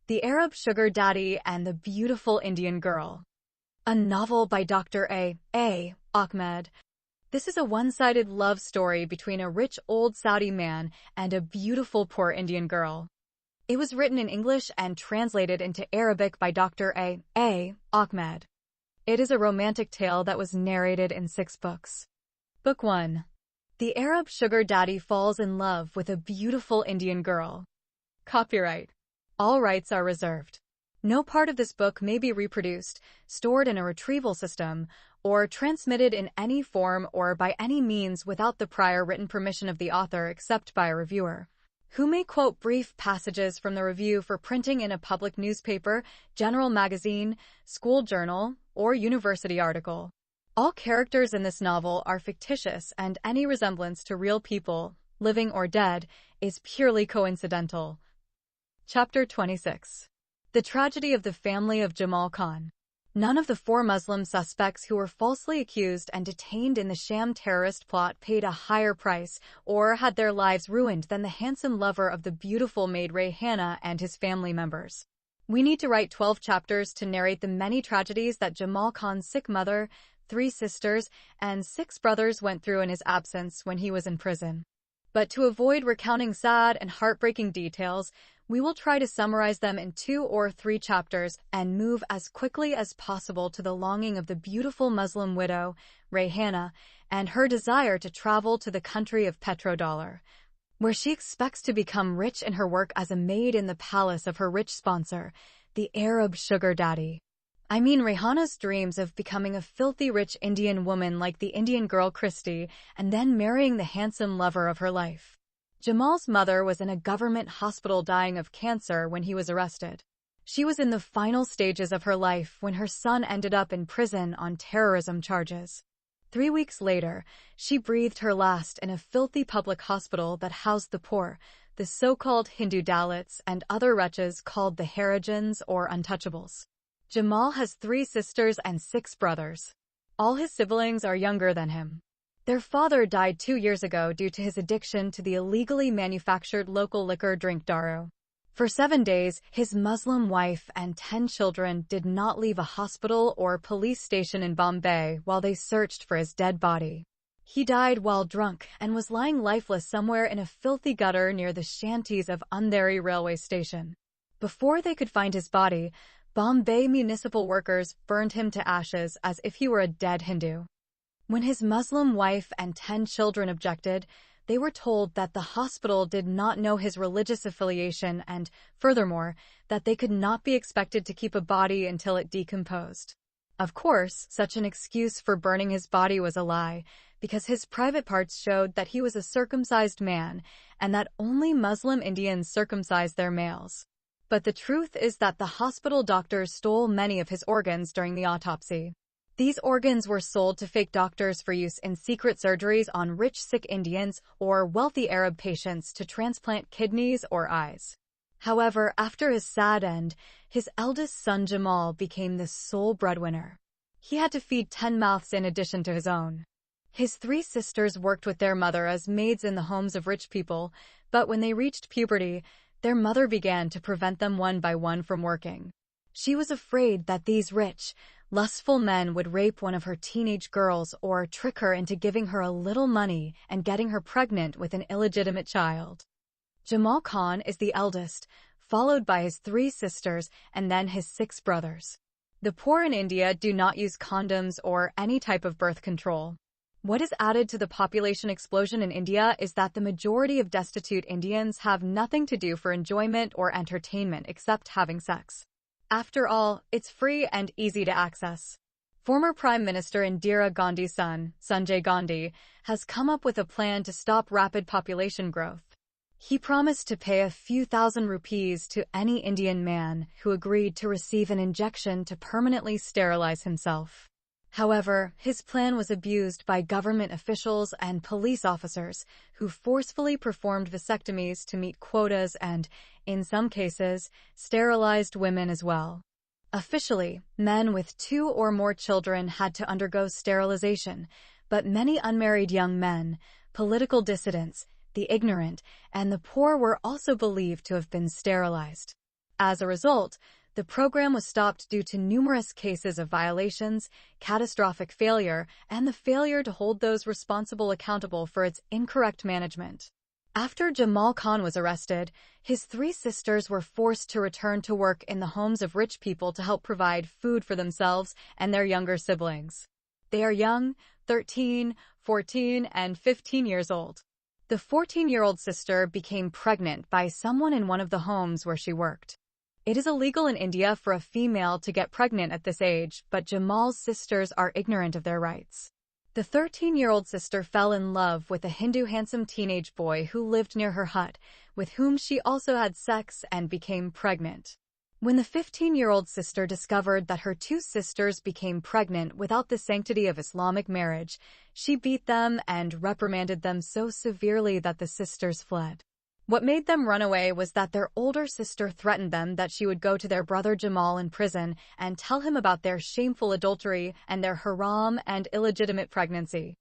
The Arab Sugar Daddy and the Beautiful Indian Girl. A novel by Dr. A. Ahmed. This is a one-sided love story between a rich old Saudi man and a beautiful poor Indian girl. It was written in English and translated into Arabic by Dr. A. Ahmed. It is a romantic tale that was narrated in 6 books. Book 1. The Arab Sugar Daddy falls in love with a beautiful Indian girl. Copyright. All rights are reserved. No part of this book may be reproduced, stored in a retrieval system, or transmitted in any form or by any means without the prior written permission of the author except by a reviewer, who may quote brief passages from the review for printing in a public newspaper, general magazine, school journal, or university article. All characters in this novel are fictitious and any resemblance to real people, living or dead, is purely coincidental. Chapter 26. The Tragedy of the Family of Jamal Khan. None of the 4 Muslim suspects who were falsely accused and detained in the sham terrorist plot paid a higher price or had their lives ruined than the handsome lover of the beautiful maid Rayhana and his family members. We need to write 12 chapters to narrate the many tragedies that Jamal Khan's sick mother, 3 sisters, and 6 brothers went through in his absence when he was in prison. But to avoid recounting sad and heartbreaking details, we will try to summarize them in 2 or 3 chapters and move as quickly as possible to the longing of the beautiful Muslim widow, Rayhana, and her desire to travel to the country of petrodollar, where she expects to become rich in her work as a maid in the palace of her rich sponsor, the Arab Sugar Daddy. I mean Rayhana's dreams of becoming a filthy rich Indian woman like the Indian girl Christy and then marrying the handsome lover of her life. Jamal's mother was in a government hospital dying of cancer when he was arrested. She was in the final stages of her life when her son ended up in prison on terrorism charges. 3 weeks later, she breathed her last in a filthy public hospital that housed the poor, the so-called Hindu Dalits and other wretches called the Harijans or Untouchables. Jamal has 3 sisters and 6 brothers. All his siblings are younger than him. Their father died 2 years ago due to his addiction to the illegally manufactured local liquor drink daru. For 7 days, his Muslim wife and 10 children did not leave a hospital or police station in Bombay while they searched for his dead body. He died while drunk and was lying lifeless somewhere in a filthy gutter near the shanties of Andheri railway station. Before they could find his body, Bombay municipal workers burned him to ashes as if he were a dead Hindu. When his Muslim wife and 10 children objected, they were told that the hospital did not know his religious affiliation and, furthermore, that they could not be expected to keep a body until it decomposed. Of course, such an excuse for burning his body was a lie, because his private parts showed that he was a circumcised man and that only Muslim Indians circumcise their males. But the truth is that the hospital doctors stole many of his organs during the autopsy. These organs were sold to fake doctors for use in secret surgeries on rich sick Indians or wealthy Arab patients to transplant kidneys or eyes. However, after his sad end, his eldest son Jamal became the sole breadwinner. He had to feed 10 mouths in addition to his own. His 3 sisters worked with their mother as maids in the homes of rich people, but when they reached puberty, their mother began to prevent them one by one from working. She was afraid that these rich, lustful men would rape one of her teenage girls or trick her into giving her a little money and getting her pregnant with an illegitimate child. Jamal Khan is the eldest, followed by his 3 sisters and then his 6 brothers. The poor in India do not use condoms or any type of birth control. What is added to the population explosion in India is that the majority of destitute Indians have nothing to do for enjoyment or entertainment except having sex. After all, it's free and easy to access. Former Prime Minister Indira Gandhi's son, Sanjay Gandhi, has come up with a plan to stop rapid population growth. He promised to pay a few thousand rupees to any Indian man who agreed to receive an injection to permanently sterilize himself. However, his plan was abused by government officials and police officers who forcefully performed vasectomies to meet quotas and, in some cases, sterilized women as well. Officially, men with 2 or more children had to undergo sterilization, but many unmarried young men, political dissidents, the ignorant, and the poor were also believed to have been sterilized. As a result, the program was stopped due to numerous cases of violations, catastrophic failure, and the failure to hold those responsible accountable for its incorrect management. After Jamal Khan was arrested, his three sisters were forced to return to work in the homes of rich people to help provide food for themselves and their younger siblings. They are young, 13, 14, and 15 years old. The 14-year-old sister became pregnant by someone in one of the homes where she worked. It is illegal in India for a female to get pregnant at this age, but Jamal's sisters are ignorant of their rights. The 13-year-old sister fell in love with a Hindu handsome teenage boy who lived near her hut, with whom she also had sex and became pregnant. When the 15-year-old sister discovered that her two sisters became pregnant without the sanctity of Islamic marriage, she beat them and reprimanded them so severely that the sisters fled. What made them run away was that their older sister threatened them that she would go to their brother Jamal in prison and tell him about their shameful adultery and their haram and illegitimate pregnancy.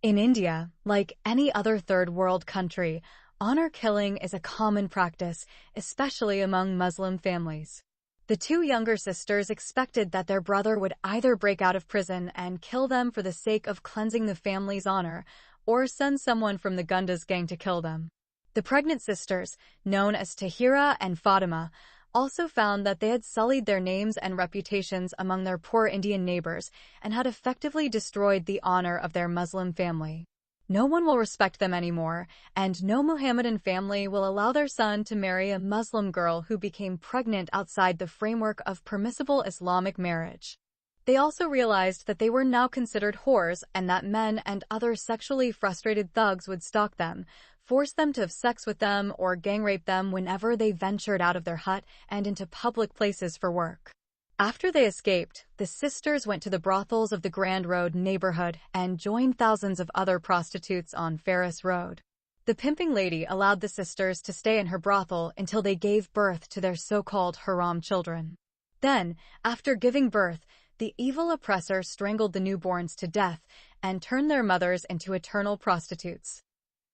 In India, like any other third-world country, honor killing is a common practice, especially among Muslim families. The two younger sisters expected that their brother would either break out of prison and kill them for the sake of cleansing the family's honor, or send someone from the Gundas gang to kill them. The pregnant sisters, known as Tahira and Fatima, also found that they had sullied their names and reputations among their poor Indian neighbors and had effectively destroyed the honor of their Muslim family. No one will respect them anymore, and no Mohammedan family will allow their son to marry a Muslim girl who became pregnant outside the framework of permissible Islamic marriage. They also realized that they were now considered whores and that men and other sexually frustrated thugs would stalk them, force them to have sex with them, or gang rape them whenever they ventured out of their hut and into public places for work. After they escaped, the sisters went to the brothels of the Grand Road neighborhood and joined thousands of other prostitutes on Ferris Road. The pimping lady allowed the sisters to stay in her brothel until they gave birth to their so-called haram children. Then, after giving birth, the evil oppressor strangled the newborns to death and turned their mothers into eternal prostitutes.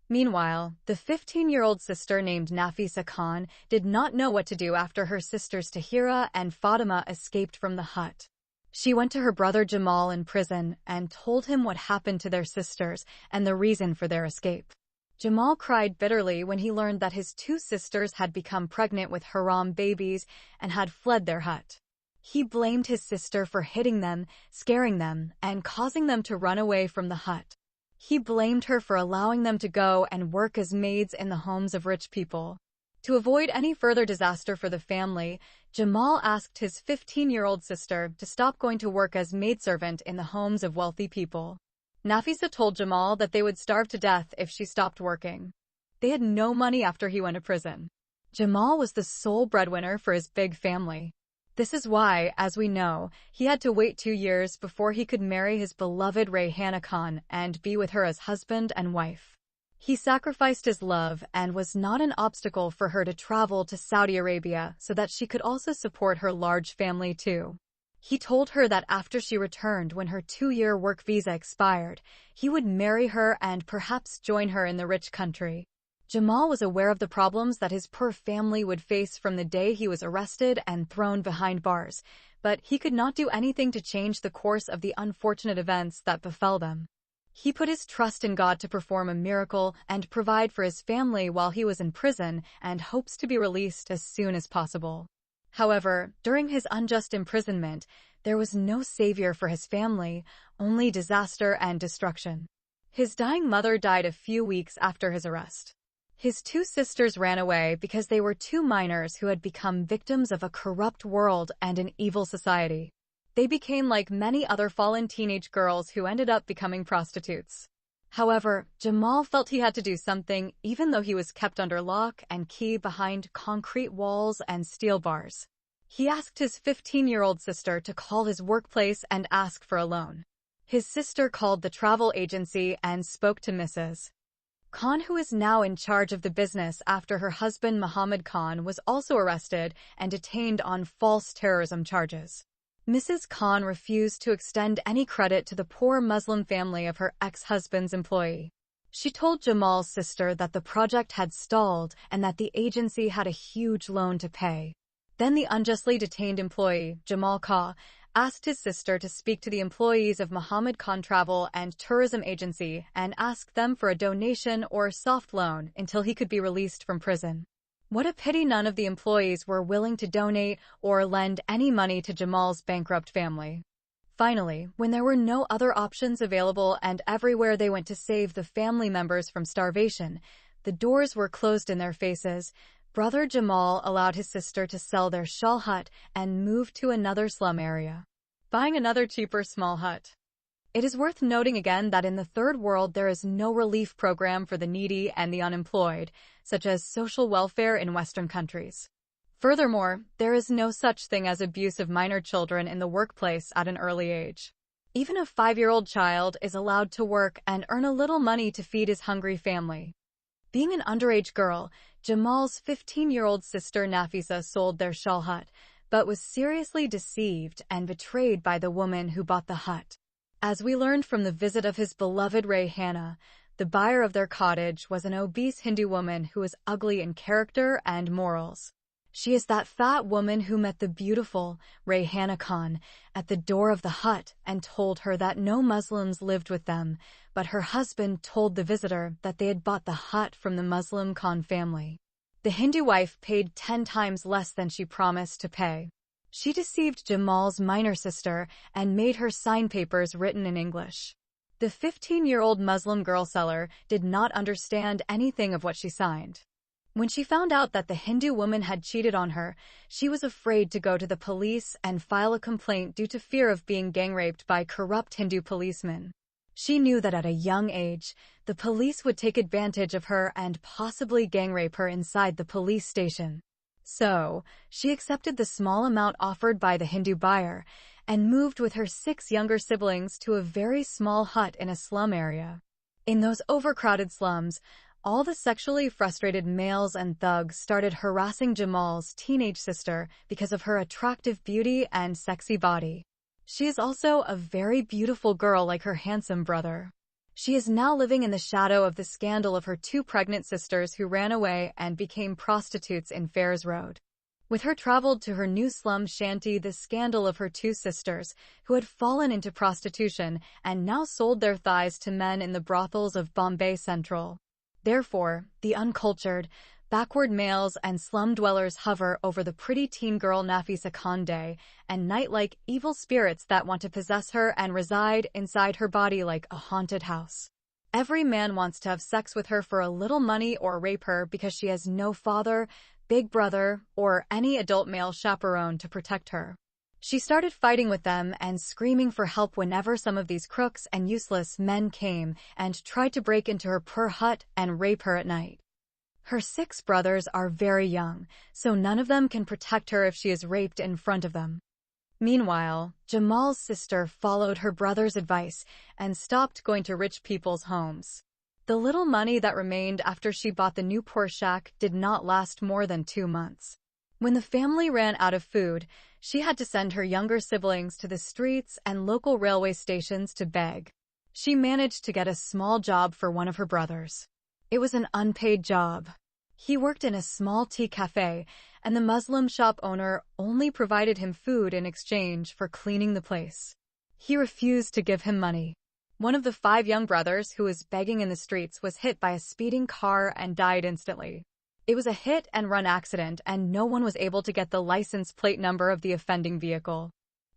Meanwhile, the 15-year-old sister named Nafisa Khan did not know what to do after her sisters Tahira and Fatima escaped from the hut. She went to her brother Jamal in prison and told him what happened to their sisters and the reason for their escape. Jamal cried bitterly when he learned that his two sisters had become pregnant with haram babies and had fled their hut. He blamed his sister for hitting them, scaring them, and causing them to run away from the hut. He blamed her for allowing them to go and work as maids in the homes of rich people. To avoid any further disaster for the family, Jamal asked his 15-year-old sister to stop going to work as maidservant in the homes of wealthy people. Nafisa told Jamal that they would starve to death if she stopped working. They had no money after he went to prison. Jamal was the sole breadwinner for his big family. This is why, as we know, he had to wait 2 years before he could marry his beloved Rayhana Khan and be with her as husband and wife. He sacrificed his love and was not an obstacle for her to travel to Saudi Arabia so that she could also support her large family too. He told her that after she returned when her 2-year work visa expired, he would marry her and perhaps join her in the rich country. Jamal was aware of the problems that his poor family would face from the day he was arrested and thrown behind bars, but he could not do anything to change the course of the unfortunate events that befell them. He put his trust in God to perform a miracle and provide for his family while he was in prison and hopes to be released as soon as possible. However, during his unjust imprisonment, there was no savior for his family, only disaster and destruction. His dying mother died a few weeks after his arrest. His two sisters ran away because they were two minors who had become victims of a corrupt world and an evil society. They became like many other fallen teenage girls who ended up becoming prostitutes. However, Jamal felt he had to do something even though he was kept under lock and key behind concrete walls and steel bars. He asked his 15-year-old sister to call his workplace and ask for a loan. His sister called the travel agency and spoke to Mrs. Khan, who is now in charge of the business after her husband Muhammad Khan was also arrested and detained on false terrorism charges. Mrs. Khan refused to extend any credit to the poor Muslim family of her ex-husband's employee. She told Jamal's sister that the project had stalled and that the agency had a huge loan to pay. Then the unjustly detained employee, Jamal Kha, asked his sister to speak to the employees of Muhammad Khan Travel and Tourism Agency and ask them for a donation or soft loan until he could be released from prison. What a pity none of the employees were willing to donate or lend any money to Jamal's bankrupt family. Finally, when there were no other options available and everywhere they went to save the family members from starvation, the doors were closed in their faces. Brother Jamal allowed his sister to sell their shawl hut and move to another slum area, buying another cheaper small hut. It is worth noting again that in the third world there is no relief program for the needy and the unemployed, such as social welfare in Western countries. Furthermore, there is no such thing as abuse of minor children in the workplace at an early age. Even a 5-year-old child is allowed to work and earn a little money to feed his hungry family. Being an underage girl, Jamal's 15-year-old sister Nafisa sold their shawl hut, but was seriously deceived and betrayed by the woman who bought the hut. As we learned from the visit of his beloved Rayhana, the buyer of their cottage was an obese Hindu woman who was ugly in character and morals. She is that fat woman who met the beautiful Rayhana Khan at the door of the hut and told her that no Muslims lived with them, but her husband told the visitor that they had bought the hut from the Muslim Khan family. The Hindu wife paid 10 times less than she promised to pay. She deceived Jamal's minor sister and made her sign papers written in English. The 15-year-old Muslim girl seller did not understand anything of what she signed. When she found out that the Hindu woman had cheated on her, she was afraid to go to the police and file a complaint due to fear of being gang raped by corrupt Hindu policemen. She knew that at a young age, the police would take advantage of her and possibly gang rape her inside the police station. So, she accepted the small amount offered by the Hindu buyer and moved with her 6 younger siblings to a very small hut in a slum area. In those overcrowded slums, all the sexually frustrated males and thugs started harassing Jamal's teenage sister because of her attractive beauty and sexy body. She is also a very beautiful girl like her handsome brother. She is now living in the shadow of the scandal of her 2 pregnant sisters who ran away and became prostitutes in Fairs Road. With her traveled to her new slum shanty the scandal of her 2 sisters, who had fallen into prostitution and now sold their thighs to men in the brothels of Bombay Central. Therefore, the uncultured, backward males and slum dwellers hover over the pretty teen girl Nafisa Khan and night like evil spirits that want to possess her and reside inside her body like a haunted house. Every man wants to have sex with her for a little money or rape her because she has no father, big brother, or any adult male chaperone to protect her. She started fighting with them and screaming for help whenever some of these crooks and useless men came and tried to break into her poor hut and rape her at night. Her 6 brothers are very young, so none of them can protect her if she is raped in front of them. Meanwhile, Jamal's sister followed her brother's advice and stopped going to rich people's homes. The little money that remained after she bought the new poor shack did not last more than 2 months. When the family ran out of food, she had to send her younger siblings to the streets and local railway stations to beg. She managed to get a small job for one of her brothers. It was an unpaid job. He worked in a small tea cafe, and the Muslim shop owner only provided him food in exchange for cleaning the place. He refused to give him money. One of the 5 young brothers who was begging in the streets was hit by a speeding car and died instantly. It was a hit-and-run accident, and no one was able to get the license plate number of the offending vehicle.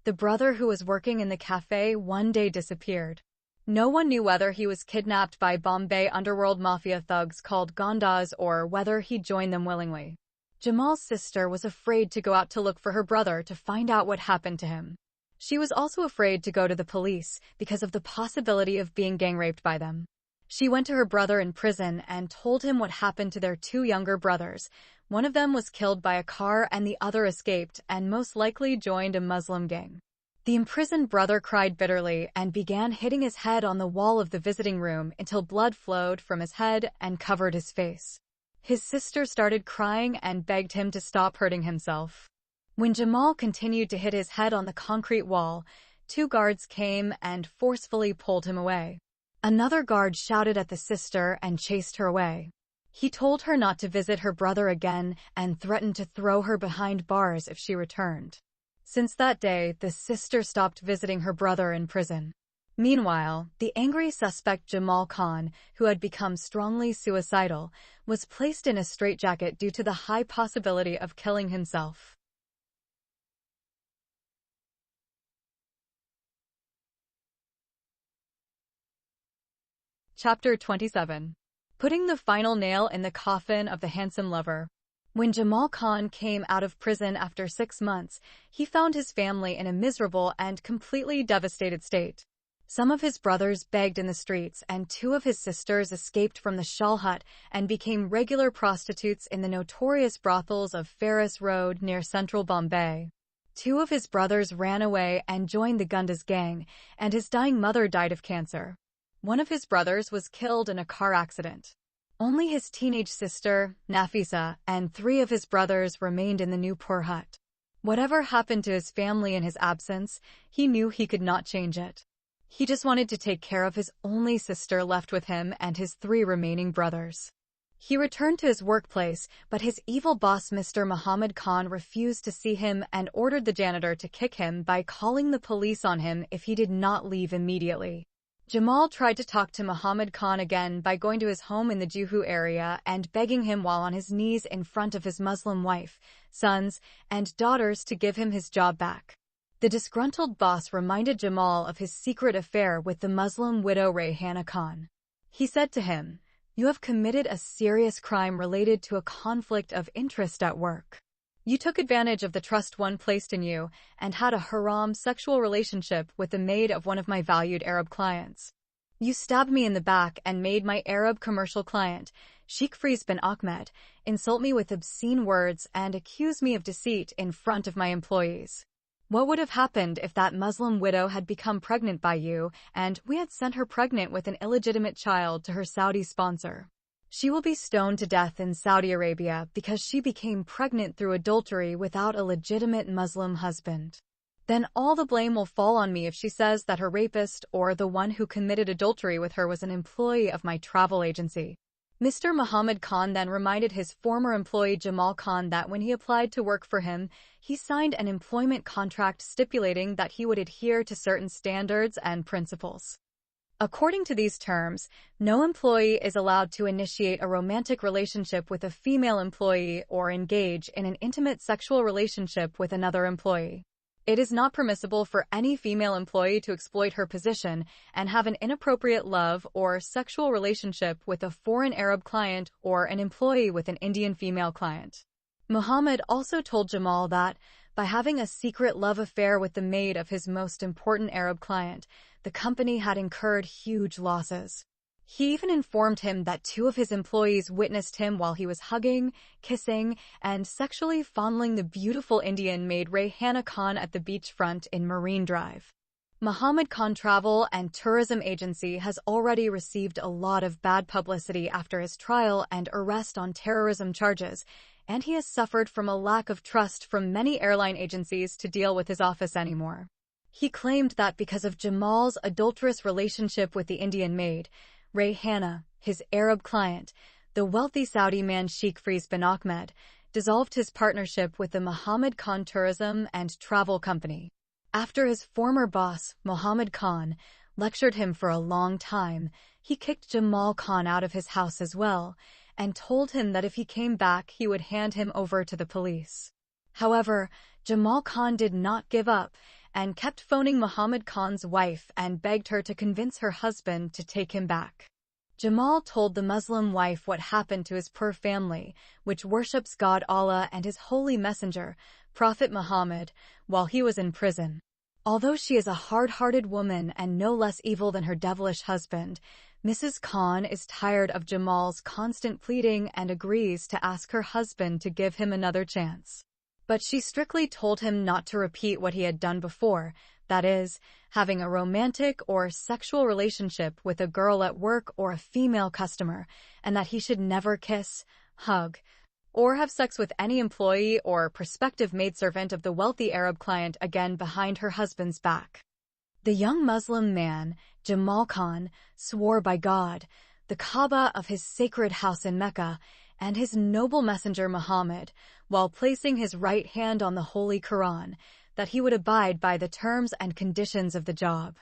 The brother who was working in the cafe one day disappeared. No one knew whether he was kidnapped by Bombay underworld mafia thugs called Gondas or whether he joined them willingly. Jamal's sister was afraid to go out to look for her brother to find out what happened to him. She was also afraid to go to the police because of the possibility of being gang raped by them. She went to her brother in prison and told him what happened to their 2 younger brothers. One of them was killed by a car and the other escaped and most likely joined a Muslim gang. The imprisoned brother cried bitterly and began hitting his head on the wall of the visiting room until blood flowed from his head and covered his face. His sister started crying and begged him to stop hurting himself. When Jamal continued to hit his head on the concrete wall, 2 guards came and forcefully pulled him away. Another guard shouted at the sister and chased her away. He told her not to visit her brother again and threatened to throw her behind bars if she returned. Since that day, the sister stopped visiting her brother in prison. Meanwhile, the angry suspect Jamal Khan, who had become strongly suicidal, was placed in a straitjacket due to the high possibility of killing himself. Chapter 27. Putting the final nail in the coffin of the handsome lover. When Jamal Khan came out of prison after 6 months, he found his family in a miserable and completely devastated state. Some of his brothers begged in the streets, and 2 of his sisters escaped from the Shawl Hut and became regular prostitutes in the notorious brothels of Ferris Road near central Bombay. 2 of his brothers ran away and joined the Gundas gang, and his dying mother died of cancer. One of his brothers was killed in a car accident. Only his teenage sister, Nafisa, and 3 of his brothers remained in the Newpur hut. Whatever happened to his family in his absence, he knew he could not change it. He just wanted to take care of his only sister left with him and his 3 remaining brothers. He returned to his workplace, but his evil boss Mr. Muhammad Khan refused to see him and ordered the janitor to kick him by calling the police on him if he did not leave immediately. Jamal tried to talk to Muhammad Khan again by going to his home in the Juhu area and begging him while on his knees in front of his Muslim wife, sons, and daughters to give him his job back. The disgruntled boss reminded Jamal of his secret affair with the Muslim widow Rayhana Khan. He said to him, "You have committed a serious crime related to a conflict of interest at work. You took advantage of the trust one placed in you and had a haram sexual relationship with the maid of one of my valued Arab clients. You stabbed me in the back and made my Arab commercial client, Sheikh Firoz bin Ahmed, insult me with obscene words and accuse me of deceit in front of my employees. What would have happened if that Muslim widow had become pregnant by you and we had sent her pregnant with an illegitimate child to her Saudi sponsor? She will be stoned to death in Saudi Arabia because she became pregnant through adultery without a legitimate Muslim husband. Then all the blame will fall on me if she says that her rapist or the one who committed adultery with her was an employee of my travel agency." Mr. Muhammad Khan then reminded his former employee Jamal Khan that when he applied to work for him, he signed an employment contract stipulating that he would adhere to certain standards and principles. According to these terms, no employee is allowed to initiate a romantic relationship with a female employee or engage in an intimate sexual relationship with another employee. It is not permissible for any female employee to exploit her position and have an inappropriate love or sexual relationship with a foreign Arab client or an employee with an Indian female client. Muhammad also told Jamal that, by having a secret love affair with the maid of his most important Arab client, the company had incurred huge losses. He even informed him that 2 of his employees witnessed him while he was hugging, kissing, and sexually fondling the beautiful Indian maid Rayhana Khan at the beachfront in Marine Drive. Muhammad Khan Travel and Tourism Agency has already received a lot of bad publicity after his trial and arrest on terrorism charges, and he has suffered from a lack of trust from many airline agencies to deal with his office anymore. He claimed that because of Jamal's adulterous relationship with the Indian maid, Rayhana, his Arab client, the wealthy Saudi man Sheikh Firoz bin Ahmed, dissolved his partnership with the Muhammad Khan Tourism and Travel Company. After his former boss, Muhammad Khan, lectured him for a long time, he kicked Jamal Khan out of his house as well, and told him that if he came back he would hand him over to the police. However, Jamal Khan did not give up, and kept phoning Muhammad Khan's wife and begged her to convince her husband to take him back. Jamal told the Muslim wife what happened to his poor family, which worships God Allah and his holy messenger, Prophet Muhammad, while he was in prison. Although she is a hard-hearted woman and no less evil than her devilish husband, Mrs. Khan is tired of Jamal's constant pleading and agrees to ask her husband to give him another chance. But she strictly told him not to repeat what he had done before, that is, having a romantic or sexual relationship with a girl at work or a female customer, and that he should never kiss, hug, or have sex with any employee or prospective maidservant of the wealthy Arab client again behind her husband's back. The young Muslim man, Jamal Khan, swore by God, the Kaaba of his sacred house in Mecca, and his noble messenger Muhammad, while placing his right hand on the Holy Quran, that he would abide by the terms and conditions of the job.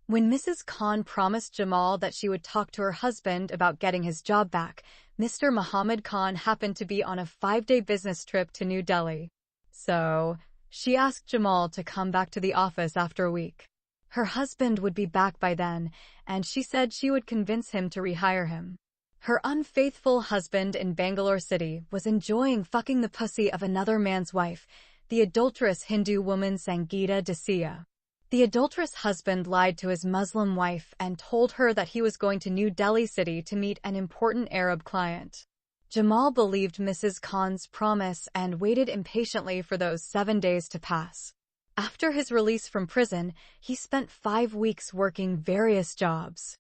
When Mrs. Khan promised Jamal that she would talk to her husband about getting his job back, Mr. Muhammad Khan happened to be on a 5-day business trip to New Delhi. So, she asked Jamal to come back to the office after a week. Her husband would be back by then, and she said she would convince him to rehire him. Her unfaithful husband in Bangalore City was enjoying fucking the pussy of another man's wife, the adulterous Hindu woman Sangeeta Dasia. The adulterous husband lied to his Muslim wife and told her that he was going to New Delhi City to meet an important Arab client. Jamal believed Mrs. Khan's promise and waited impatiently for those 7 days to pass. After his release from prison, he spent 5 weeks working various jobs.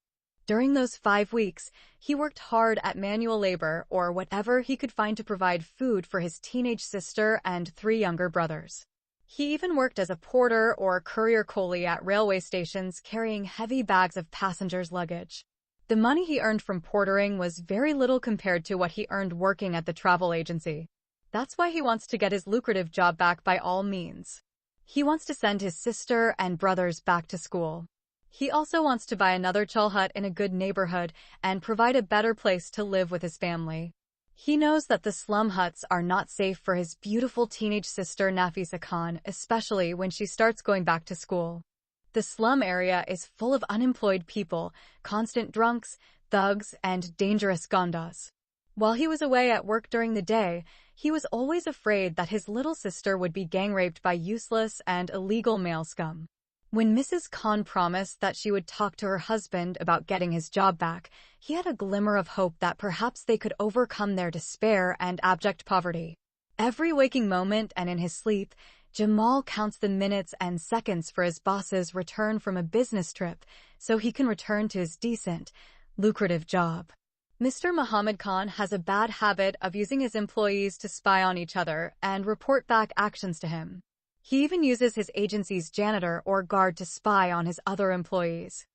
During those 5 weeks, he worked hard at manual labor or whatever he could find to provide food for his teenage sister and 3 younger brothers. He even worked as a porter or courier coolie at railway stations carrying heavy bags of passengers' luggage. The money he earned from portering was very little compared to what he earned working at the travel agency. That's why he wants to get his lucrative job back by all means. He wants to send his sister and brothers back to school. He also wants to buy another chal hut in a good neighborhood and provide a better place to live with his family. He knows that the slum huts are not safe for his beautiful teenage sister Nafisa Khan, especially when she starts going back to school. The slum area is full of unemployed people, constant drunks, thugs, and dangerous gondas. While he was away at work during the day, he was always afraid that his little sister would be gang-raped by useless and illegal male scum. When Mrs. Khan promised that she would talk to her husband about getting his job back, he had a glimmer of hope that perhaps they could overcome their despair and abject poverty. Every waking moment and in his sleep, Jamal counts the minutes and seconds for his boss's return from a business trip so he can return to his decent, lucrative job. Mr. Muhammad Khan has a bad habit of using his employees to spy on each other and report back actions to him. He even uses his agency's janitor or guard to spy on his other employees.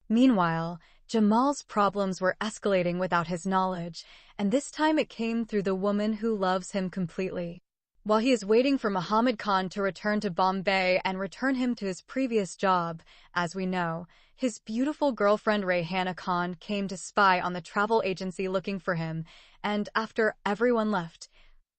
Meanwhile, Jamal's problems were escalating without his knowledge, and this time it came through the woman who loves him completely. While he is waiting for Muhammad Khan to return to Bombay and return him to his previous job, as we know, his beautiful girlfriend Rayhana Khan came to spy on the travel agency looking for him, and after everyone left,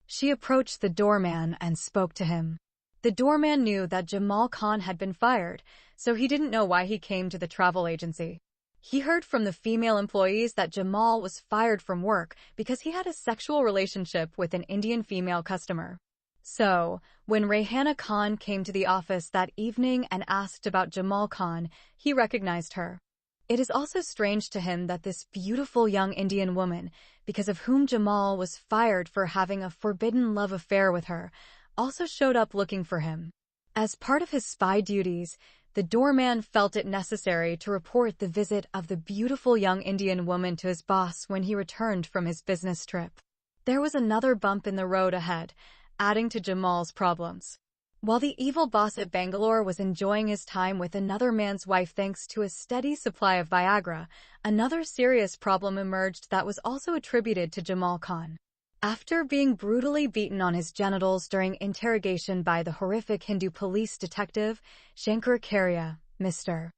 she approached the doorman and spoke to him. The doorman knew that Jamal Khan had been fired, so he didn't know why he came to the travel agency. He heard from the female employees that Jamal was fired from work because he had a sexual relationship with an Indian female customer. So, when Rayhana Khan came to the office that evening and asked about Jamal Khan, he recognized her. It is also strange to him that this beautiful young Indian woman, because of whom Jamal was fired for having a forbidden love affair with her, also showed up looking for him. As part of his spy duties, the doorman felt it necessary to report the visit of the beautiful young Indian woman to his boss when he returned from his business trip. There was another bump in the road ahead, adding to Jamal's problems. While the evil boss at Bangalore was enjoying his time with another man's wife thanks to a steady supply of Viagra, another serious problem emerged that was also attributed to Jamal Khan. After being brutally beaten on his genitals during interrogation by the horrific Hindu police detective, Shankaracharya, Mr.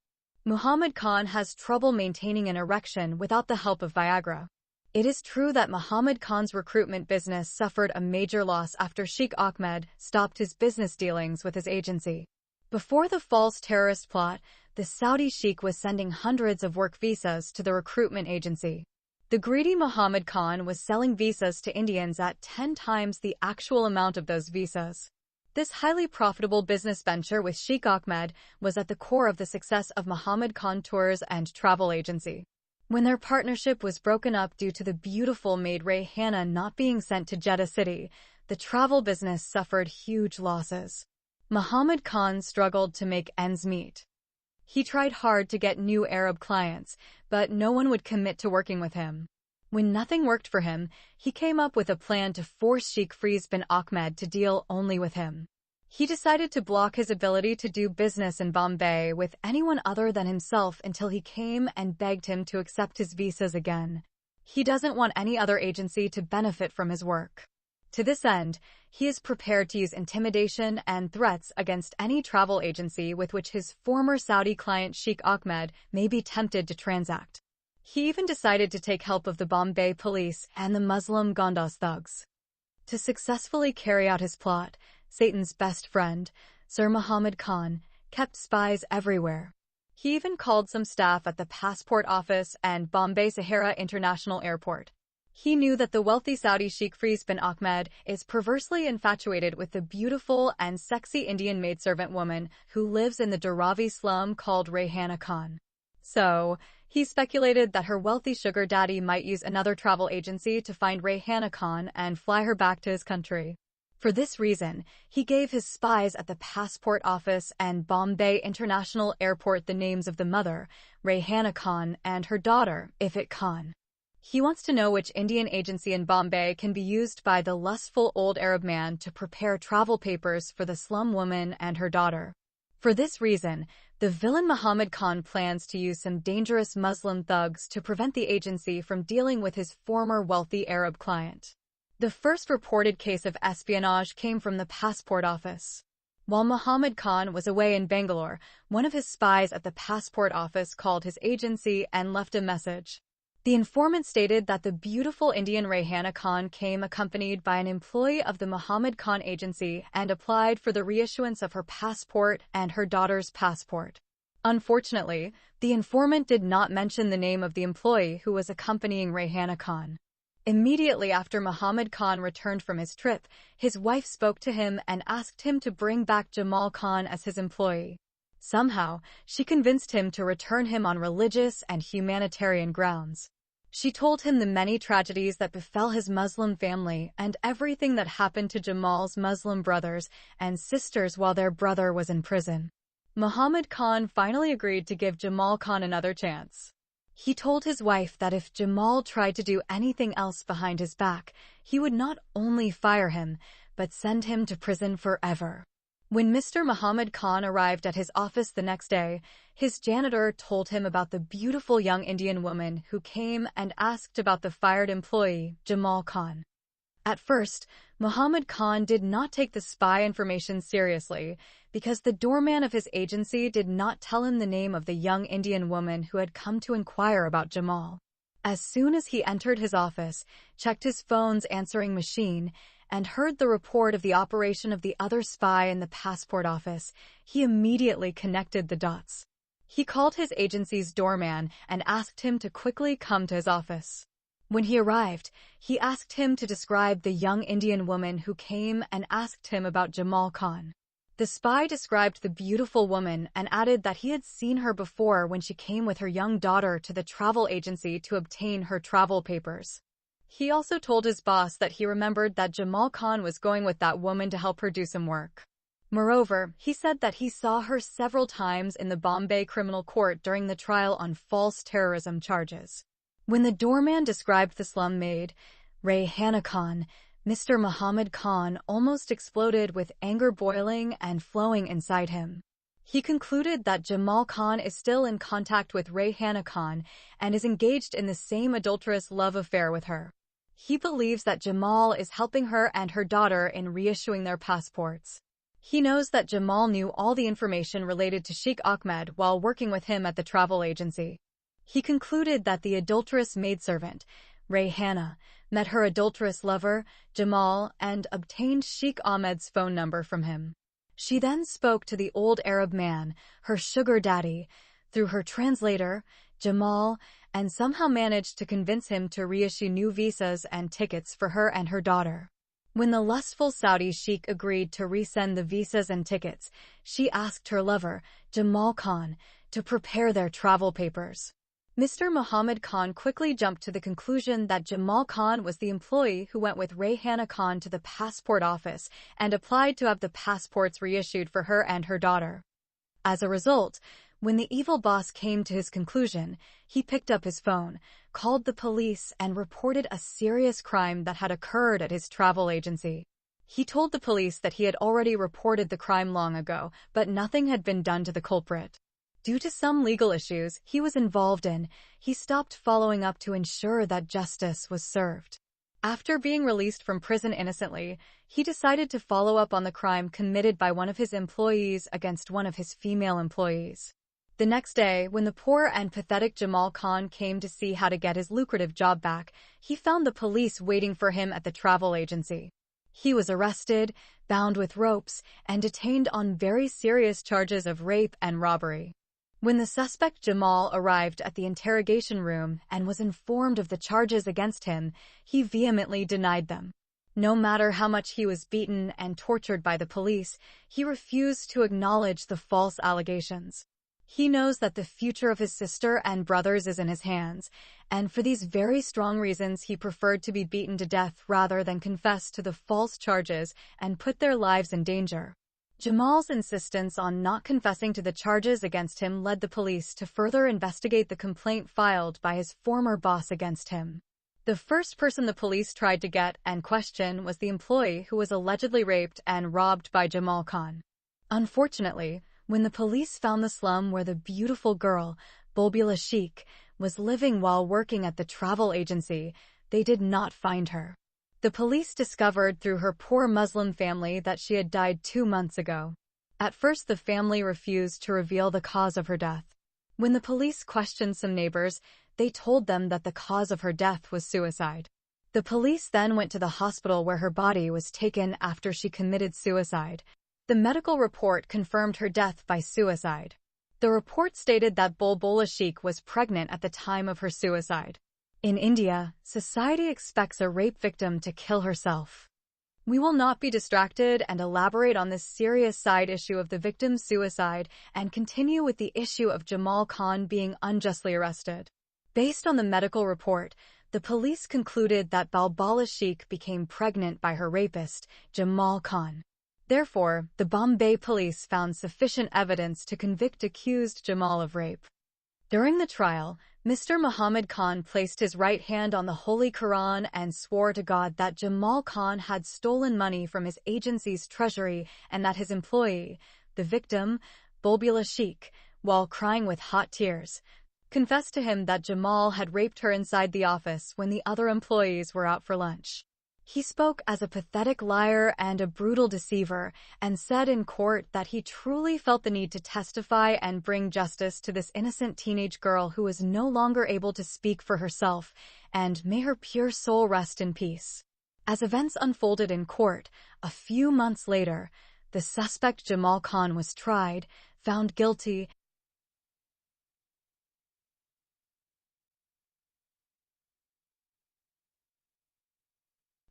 Muhammad Khan has trouble maintaining an erection without the help of Viagra. It is true that Muhammad Khan's recruitment business suffered a major loss after Sheikh Ahmed stopped his business dealings with his agency. Before the false terrorist plot, the Saudi sheikh was sending hundreds of work visas to the recruitment agency. The greedy Muhammad Khan was selling visas to Indians at 10 times the actual amount of those visas. This highly profitable business venture with Sheikh Ahmed was at the core of the success of Muhammad Khan Tours and Travel Agency. When their partnership was broken up due to the beautiful maid Rayhana not being sent to Jeddah City, the travel business suffered huge losses. Muhammad Khan struggled to make ends meet. He tried hard to get new Arab clients, but no one would commit to working with him. When nothing worked for him, he came up with a plan to force Sheikh Faiz bin Ahmed to deal only with him. He decided to block his ability to do business in Bombay with anyone other than himself until he came and begged him to accept his visas again. He doesn't want any other agency to benefit from his work. To this end, he is prepared to use intimidation and threats against any travel agency with which his former Saudi client Sheikh Ahmed may be tempted to transact. He even decided to take help of the Bombay police and the Muslim Gandas thugs. To successfully carry out his plot, Satan's best friend, Sir Muhammad Khan, kept spies everywhere. He even called some staff at the passport office and Bombay Sahara International Airport. He knew that the wealthy Saudi Sheikh Firoz bin Ahmed is perversely infatuated with the beautiful and sexy Indian maidservant woman who lives in the Dharavi slum called Rayhana Khan. So, he speculated that her wealthy sugar daddy might use another travel agency to find Rayhana Khan and fly her back to his country. For this reason, he gave his spies at the passport office and Bombay International Airport the names of the mother, Rayhana Khan, and her daughter, Ifat Khan. He wants to know which Indian agency in Bombay can be used by the lustful old Arab man to prepare travel papers for the slum woman and her daughter. For this reason, the villain Muhammad Khan plans to use some dangerous Muslim thugs to prevent the agency from dealing with his former wealthy Arab client. The first reported case of espionage came from the passport office. While Muhammad Khan was away in Bangalore, one of his spies at the passport office called his agency and left a message. The informant stated that the beautiful Indian Rayhana Khan came accompanied by an employee of the Muhammad Khan agency and applied for the reissuance of her passport and her daughter's passport. Unfortunately, the informant did not mention the name of the employee who was accompanying Rayhana Khan. Immediately after Muhammad Khan returned from his trip, his wife spoke to him and asked him to bring back Jamal Khan as his employee. Somehow, she convinced him to return him on religious and humanitarian grounds. She told him the many tragedies that befell his Muslim family and everything that happened to Jamal's Muslim brothers and sisters while their brother was in prison. Muhammad Khan finally agreed to give Jamal Khan another chance. He told his wife that if Jamal tried to do anything else behind his back, he would not only fire him, but send him to prison forever. When Mr. Muhammad Khan arrived at his office the next day, his janitor told him about the beautiful young Indian woman who came and asked about the fired employee, Jamal Khan. At first, Muhammad Khan did not take the spy information seriously because the doorman of his agency did not tell him the name of the young Indian woman who had come to inquire about Jamal. As soon as he entered his office, checked his phone's answering machine, and heard the report of the operation of the other spy in the passport office, he immediately connected the dots. He called his agency's doorman and asked him to quickly come to his office. When he arrived, he asked him to describe the young Indian woman who came and asked him about Jamal Khan. The spy described the beautiful woman and added that he had seen her before when she came with her young daughter to the travel agency to obtain her travel papers. He also told his boss that he remembered that Jamal Khan was going with that woman to help her do some work. Moreover, he said that he saw her several times in the Bombay Criminal Court during the trial on false terrorism charges. When the doorman described the slum maid, Rayhana Khan, Mr. Muhammad Khan almost exploded with anger boiling and flowing inside him. He concluded that Jamal Khan is still in contact with Rayhana Khan and is engaged in the same adulterous love affair with her. He believes that Jamal is helping her and her daughter in reissuing their passports. He knows that Jamal knew all the information related to Sheikh Ahmed while working with him at the travel agency. He concluded that the adulterous maidservant, Rayhana, met her adulterous lover, Jamal, and obtained Sheikh Ahmed's phone number from him. She then spoke to the old Arab man, her sugar daddy, through her translator, Jamal, and somehow managed to convince him to reissue new visas and tickets for her and her daughter. When the lustful Saudi sheikh agreed to resend the visas and tickets, she asked her lover, Jamal Khan, to prepare their travel papers. Mr. Muhammad Khan quickly jumped to the conclusion that Jamal Khan was the employee who went with Rayhana Khan to the passport office and applied to have the passports reissued for her and her daughter. As a result, when the evil boss came to his conclusion, he picked up his phone, called the police, and reported a serious crime that had occurred at his travel agency. He told the police that he had already reported the crime long ago, but nothing had been done to the culprit. Due to some legal issues he was involved in, he stopped following up to ensure that justice was served. After being released from prison innocently, he decided to follow up on the crime committed by one of his employees against one of his female employees. The next day, when the poor and pathetic Jamal Khan came to see how to get his lucrative job back, he found the police waiting for him at the travel agency. He was arrested, bound with ropes, and detained on very serious charges of rape and robbery. When the suspect Jamal arrived at the interrogation room and was informed of the charges against him, he vehemently denied them. No matter how much he was beaten and tortured by the police, he refused to acknowledge the false allegations. He knows that the future of his sister and brothers is in his hands, and for these very strong reasons he preferred to be beaten to death rather than confess to the false charges and put their lives in danger. Jamal's insistence on not confessing to the charges against him led the police to further investigate the complaint filed by his former boss against him. The first person the police tried to get and question was the employee who was allegedly raped and robbed by Jamal Khan. Unfortunately, when the police found the slum where the beautiful girl, Bulbula Sheikh, was living while working at the travel agency, they did not find her. The police discovered through her poor Muslim family that she had died 2 months ago. At first, the family refused to reveal the cause of her death. When the police questioned some neighbors, they told them that the cause of her death was suicide. The police then went to the hospital where her body was taken after she committed suicide. The medical report confirmed her death by suicide. The report stated that Bulbula Sheikh was pregnant at the time of her suicide. In India, society expects a rape victim to kill herself. We will not be distracted and elaborate on this serious side issue of the victim's suicide and continue with the issue of Jamal Khan being unjustly arrested. Based on the medical report, the police concluded that Bulbula Sheikh became pregnant by her rapist, Jamal Khan. Therefore, the Bombay police found sufficient evidence to convict accused Jamal of rape. During the trial, Mr. Muhammad Khan placed his right hand on the Holy Quran and swore to God that Jamal Khan had stolen money from his agency's treasury and that his employee, the victim, Bulbula Sheikh, while crying with hot tears, confessed to him that Jamal had raped her inside the office when the other employees were out for lunch. He spoke as a pathetic liar and a brutal deceiver, and said in court that he truly felt the need to testify and bring justice to this innocent teenage girl who was no longer able to speak for herself, and may her pure soul rest in peace. As events unfolded in court, a few months later, the suspect Jamal Khan was tried, found guilty,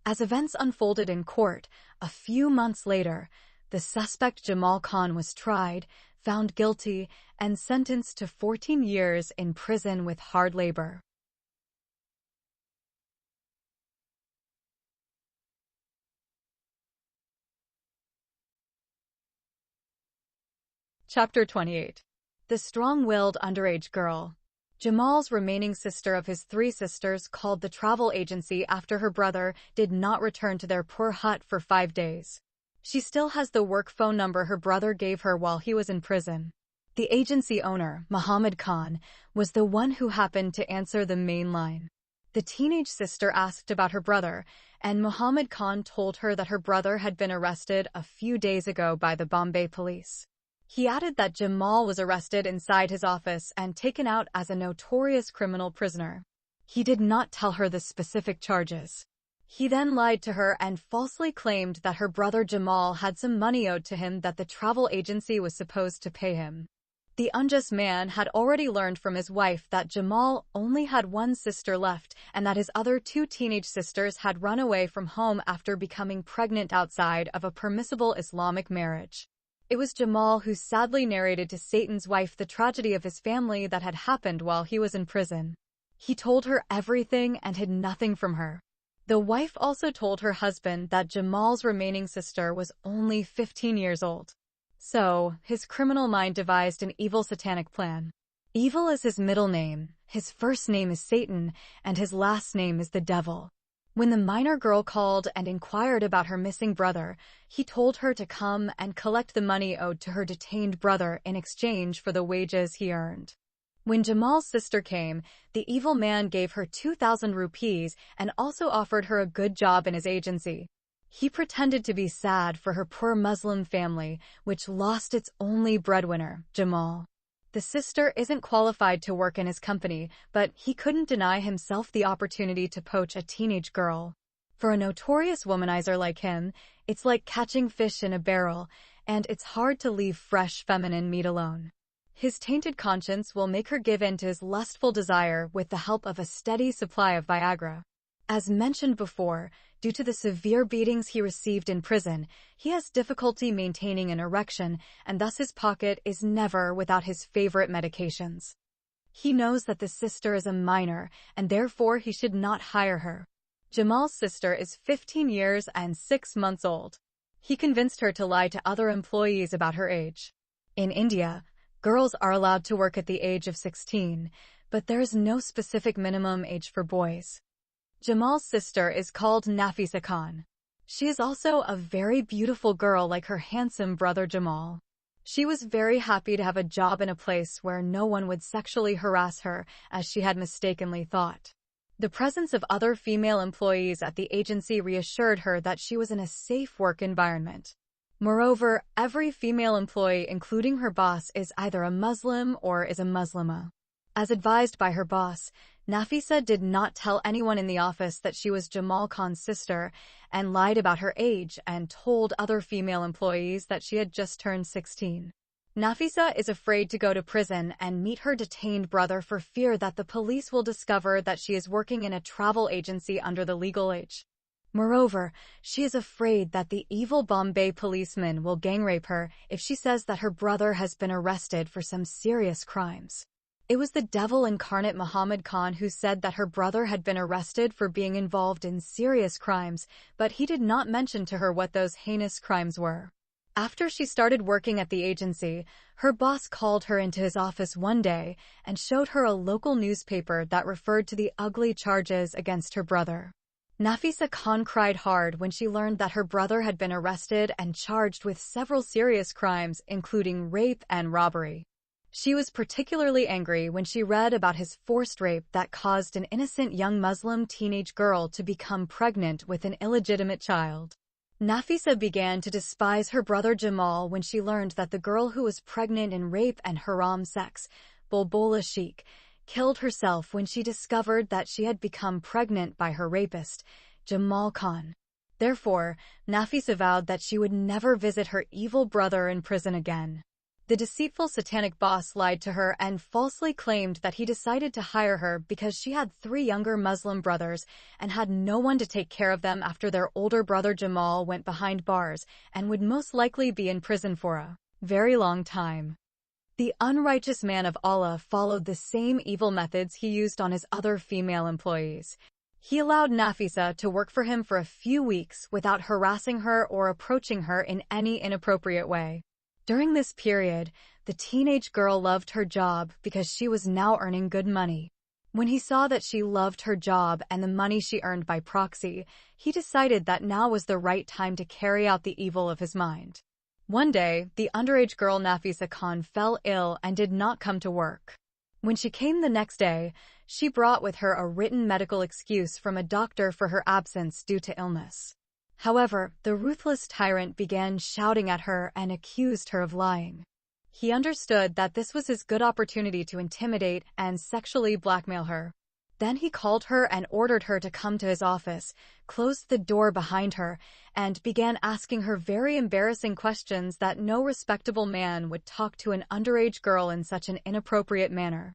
As events unfolded in court, a few months later, the suspect Jamal Khan was tried, found guilty, and sentenced to 14 years in prison with hard labor. Chapter 28. The Strong-Willed Underage Girl. Jamal's remaining sister of his 3 sisters called the travel agency after her brother did not return to their poor hut for 5 days. She still has the work phone number her brother gave her while he was in prison. The agency owner, Muhammad Khan, was the one who happened to answer the main line. The teenage sister asked about her brother, and Muhammad Khan told her that her brother had been arrested a few days ago by the Bombay police. He added that Jamal was arrested inside his office and taken out as a notorious criminal prisoner. He did not tell her the specific charges. He then lied to her and falsely claimed that her brother Jamal had some money owed to him that the travel agency was supposed to pay him. The unjust man had already learned from his wife that Jamal only had one sister left and that his other 2 teenage sisters had run away from home after becoming pregnant outside of a permissible Islamic marriage. It was Jamal who sadly narrated to Satan's wife the tragedy of his family that had happened while he was in prison. He told her everything and hid nothing from her. The wife also told her husband that Jamal's remaining sister was only 15 years old. So, his criminal mind devised an evil satanic plan. Evil is his middle name, his first name is Satan, and his last name is the devil. When the minor girl called and inquired about her missing brother, he told her to come and collect the money owed to her detained brother in exchange for the wages he earned. When Jamal's sister came, the evil man gave her 2,000 rupees and also offered her a good job in his agency. He pretended to be sad for her poor Muslim family, which lost its only breadwinner, Jamal. The sister isn't qualified to work in his company, but he couldn't deny himself the opportunity to poach a teenage girl. For a notorious womanizer like him, it's like catching fish in a barrel, and it's hard to leave fresh feminine meat alone. His tainted conscience will make her give in to his lustful desire with the help of a steady supply of Viagra. As mentioned before, due to the severe beatings he received in prison, he has difficulty maintaining an erection, and thus his pocket is never without his favorite medications. He knows that the sister is a minor, and therefore he should not hire her. Jamal's sister is 15 years and 6 months old. He convinced her to lie to other employees about her age. In India, girls are allowed to work at the age of 16, but there is no specific minimum age for boys. Jamal's sister is called Nafisa Khan. She is also a very beautiful girl like her handsome brother Jamal. She was very happy to have a job in a place where no one would sexually harass her, as she had mistakenly thought. The presence of other female employees at the agency reassured her that she was in a safe work environment. Moreover, every female employee, including her boss, is either a Muslim or is a Muslima. As advised by her boss, Nafisa did not tell anyone in the office that she was Jamal Khan's sister and lied about her age and told other female employees that she had just turned 16. Nafisa is afraid to go to prison and meet her detained brother for fear that the police will discover that she is working in a travel agency under the legal age. Moreover, she is afraid that the evil Bombay policeman will gang rape her if she says that her brother has been arrested for some serious crimes. It was the devil incarnate Muhammad Khan who said that her brother had been arrested for being involved in serious crimes, but he did not mention to her what those heinous crimes were. After she started working at the agency, her boss called her into his office one day and showed her a local newspaper that referred to the ugly charges against her brother. Nafisa Khan cried hard when she learned that her brother had been arrested and charged with several serious crimes, including rape and robbery. She was particularly angry when she read about his forced rape that caused an innocent young Muslim teenage girl to become pregnant with an illegitimate child. Nafisa began to despise her brother Jamal when she learned that the girl who was pregnant in rape and haram sex, Bulbula Sheikh, killed herself when she discovered that she had become pregnant by her rapist, Jamal Khan. Therefore, Nafisa vowed that she would never visit her evil brother in prison again. The deceitful satanic boss lied to her and falsely claimed that he decided to hire her because she had 3 younger Muslim brothers and had no one to take care of them after their older brother Jamal went behind bars and would most likely be in prison for a very long time. The unrighteous man of Allah followed the same evil methods he used on his other female employees. He allowed Nafisa to work for him for a few weeks without harassing her or approaching her in any inappropriate way. During this period, the teenage girl loved her job because she was now earning good money. When he saw that she loved her job and the money she earned by proxy, he decided that now was the right time to carry out the evil of his mind. One day, the underage girl Nafisa Khan fell ill and did not come to work. When she came the next day, she brought with her a written medical excuse from a doctor for her absence due to illness. However, the ruthless tyrant began shouting at her and accused her of lying. He understood that this was his good opportunity to intimidate and sexually blackmail her. Then he called her and ordered her to come to his office, closed the door behind her, and began asking her very embarrassing questions that no respectable man would talk to an underage girl in such an inappropriate manner.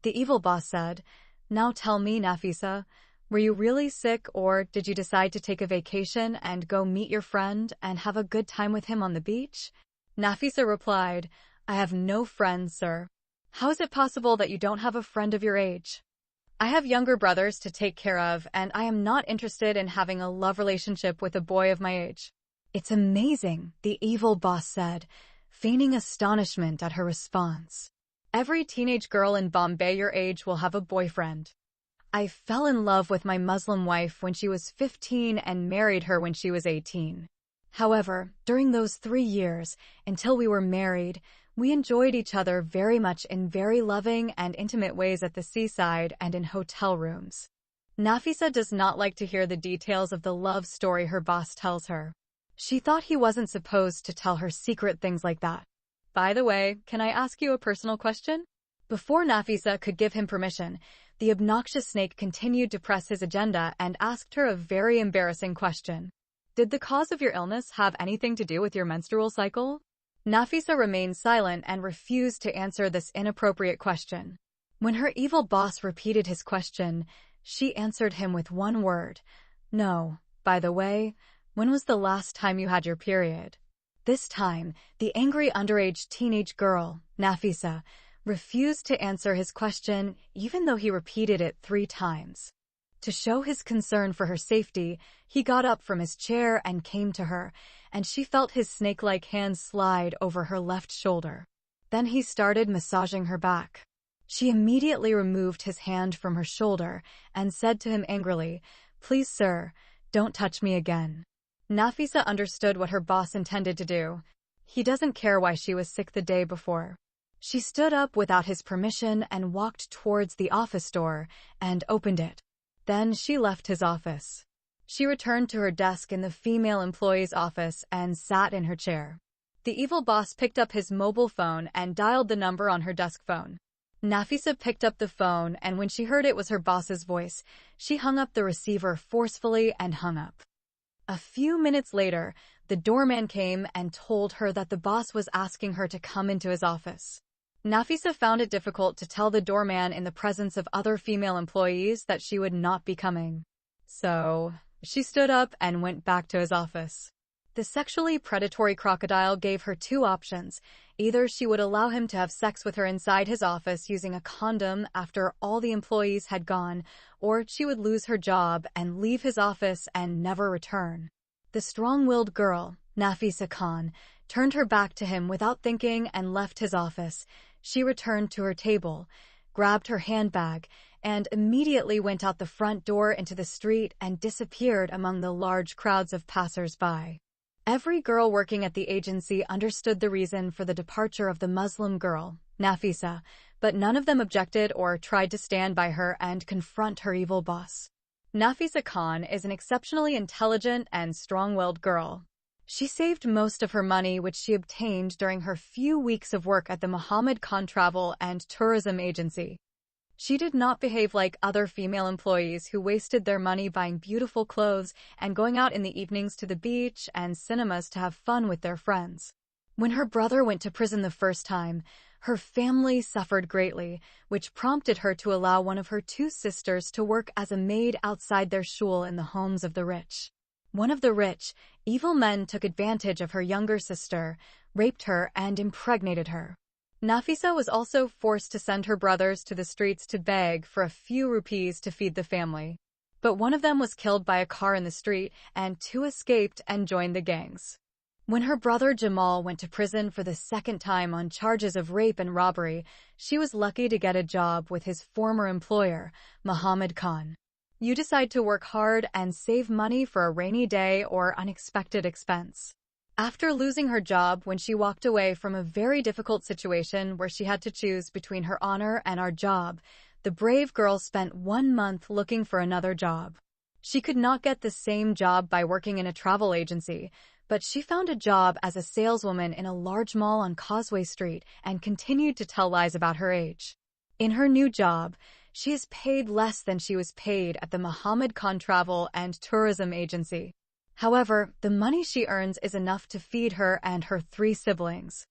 The evil boss said, "Now tell me, Nafisa, were you really sick or did you decide to take a vacation and go meet your friend and have a good time with him on the beach?" Nafisa replied, "I have no friends, sir. How is it possible that you don't have a friend of your age? I have younger brothers to take care of and I am not interested in having a love relationship with a boy of my age." "It's amazing," the evil boss said, feigning astonishment at her response. "Every teenage girl in Bombay your age will have a boyfriend. I fell in love with my Muslim wife when she was 15 and married her when she was 18. However, during those 3 years, until we were married, we enjoyed each other very much in very loving and intimate ways at the seaside and in hotel rooms. Nafisa does not like to hear the details of the love story her boss tells her. She thought he wasn't supposed to tell her secret things like that. By the way, can I ask you a personal question? Before Nafisa could give him permission, the obnoxious snake continued to press his agenda and asked her a very embarrassing question. Did the cause of your illness have anything to do with your menstrual cycle? Nafisa remained silent and refused to answer this inappropriate question. When her evil boss repeated his question, she answered him with one word. No. By the way, when was the last time you had your period? This time, the angry underage teenage girl, Nafisa, refused to answer his question even though he repeated it 3 times. To show his concern for her safety, he got up from his chair and came to her, and she felt his snake-like hand slide over her left shoulder. Then he started massaging her back. She immediately removed his hand from her shoulder and said to him angrily, "Please, sir, don't touch me again." Nafisa understood what her boss intended to do. He doesn't care why she was sick the day before. She stood up without his permission and walked towards the office door and opened it. Then she left his office. She returned to her desk in the female employee's office and sat in her chair. The evil boss picked up his mobile phone and dialed the number on her desk phone. Nafisa picked up the phone, and when she heard it was her boss's voice, she hung up the receiver forcefully and hung up. A few minutes later, the doorman came and told her that the boss was asking her to come into his office. Nafisa found it difficult to tell the doorman in the presence of other female employees that she would not be coming. So, she stood up and went back to his office. The sexually predatory crocodile gave her 2 options. Either she would allow him to have sex with her inside his office using a condom after all the employees had gone, or she would lose her job and leave his office and never return. The strong-willed girl, Nafisa Khan, turned her back to him without thinking and left his office. She returned to her table, grabbed her handbag, and immediately went out the front door into the street and disappeared among the large crowds of passers-by. Every girl working at the agency understood the reason for the departure of the Muslim girl, Nafisa, but none of them objected or tried to stand by her and confront her evil boss. Nafisa Khan is an exceptionally intelligent and strong-willed girl. She saved most of her money which she obtained during her few weeks of work at the Muhammad Khan Travel and Tourism Agency. She did not behave like other female employees who wasted their money buying beautiful clothes and going out in the evenings to the beach and cinemas to have fun with their friends. When her brother went to prison the first time, her family suffered greatly, which prompted her to allow one of her 2 sisters to work as a maid outside their shul in the homes of the rich. One of the rich, evil men took advantage of her younger sister, raped her, and impregnated her. Nafisa was also forced to send her brothers to the streets to beg for a few rupees to feed the family. But one of them was killed by a car in the street, and 2 escaped and joined the gangs. When her brother Jamal went to prison for the 2nd time on charges of rape and robbery, she was lucky to get a job with his former employer, Muhammad Khan. You decide to work hard and save money for a rainy day or unexpected expense. After losing her job when she walked away from a very difficult situation where she had to choose between her honor and our job, the brave girl spent 1 month looking for another job. She could not get the same job by working in a travel agency, but she found a job as a saleswoman in a large mall on Causeway Street and continued to tell lies about her age. In her new job, she is paid less than she was paid at the Muhammad Khan Travel and Tourism Agency. However, the money she earns is enough to feed her and her 3 siblings.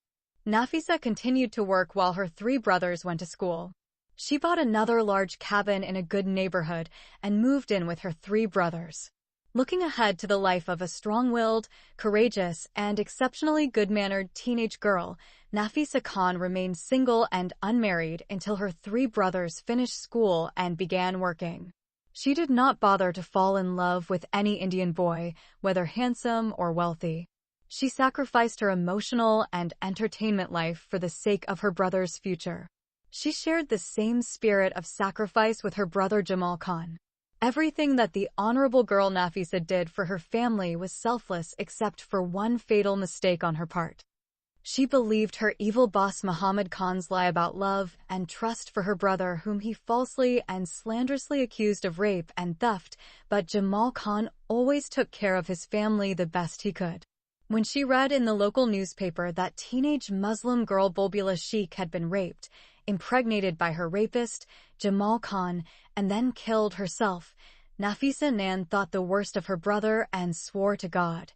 Nafisa continued to work while her 3 brothers went to school. She bought another large cabin in a good neighborhood and moved in with her 3 brothers. Looking ahead to the life of a strong-willed, courageous, and exceptionally good-mannered teenage girl, Nafisa Khan remained single and unmarried until her 3 brothers finished school and began working. She did not bother to fall in love with any Indian boy, whether handsome or wealthy. She sacrificed her emotional and entertainment life for the sake of her brother's future. She shared the same spirit of sacrifice with her brother Jamal Khan. Everything that the honorable girl Nafisa did for her family was selfless except for one fatal mistake on her part. She believed her evil boss Muhammad Khan's lie about love and trust for her brother, whom he falsely and slanderously accused of rape and theft, but Jamal Khan always took care of his family the best he could. When she read in the local newspaper that teenage Muslim girl Bulbula Sheikh had been raped, impregnated by her rapist, Jamal Khan, and then killed herself, Nafisa Nan thought the worst of her brother and swore to God,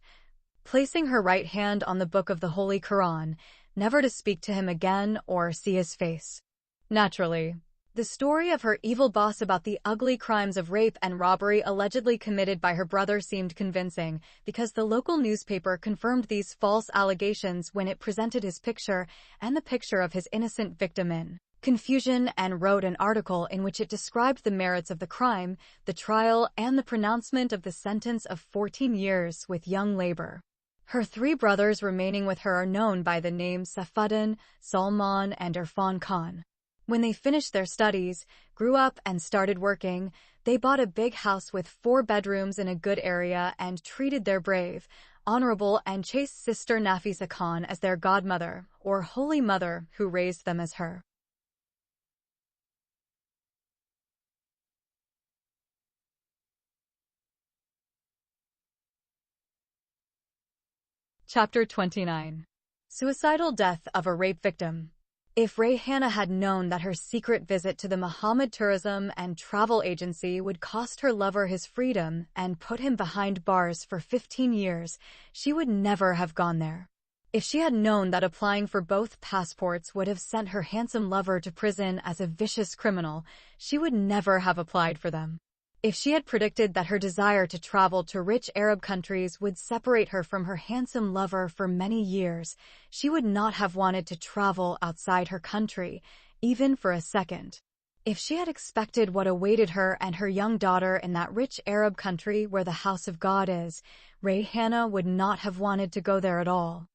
placing her right hand on the book of the Holy Quran, never to speak to him again or see his face. Naturally, the story of her evil boss about the ugly crimes of rape and robbery allegedly committed by her brother seemed convincing, because the local newspaper confirmed these false allegations when it presented his picture and the picture of his innocent victim in confusion and wrote an article in which it described the merits of the crime, the trial, and the pronouncement of the sentence of 14 years with young labor. Her three brothers remaining with her are known by the names Saifuddin, Salman, and Irfan Khan. When they finished their studies, grew up, and started working, they bought a big house with 4 bedrooms in a good area and treated their brave, honorable, and chaste sister Nafisa Khan as their godmother, or holy mother, who raised them as her. Chapter 29. Suicidal Death of a Rape Victim. If Rayhana had known that her secret visit to the Muhammad Tourism and Travel Agency would cost her lover his freedom and put him behind bars for 15 years, she would never have gone there. If she had known that applying for both passports would have sent her handsome lover to prison as a vicious criminal, she would never have applied for them. If she had predicted that her desire to travel to rich Arab countries would separate her from her handsome lover for many years, she would not have wanted to travel outside her country, even for a second. If she had expected what awaited her and her young daughter in that rich Arab country where the house of God is, Rayhana would not have wanted to go there at all.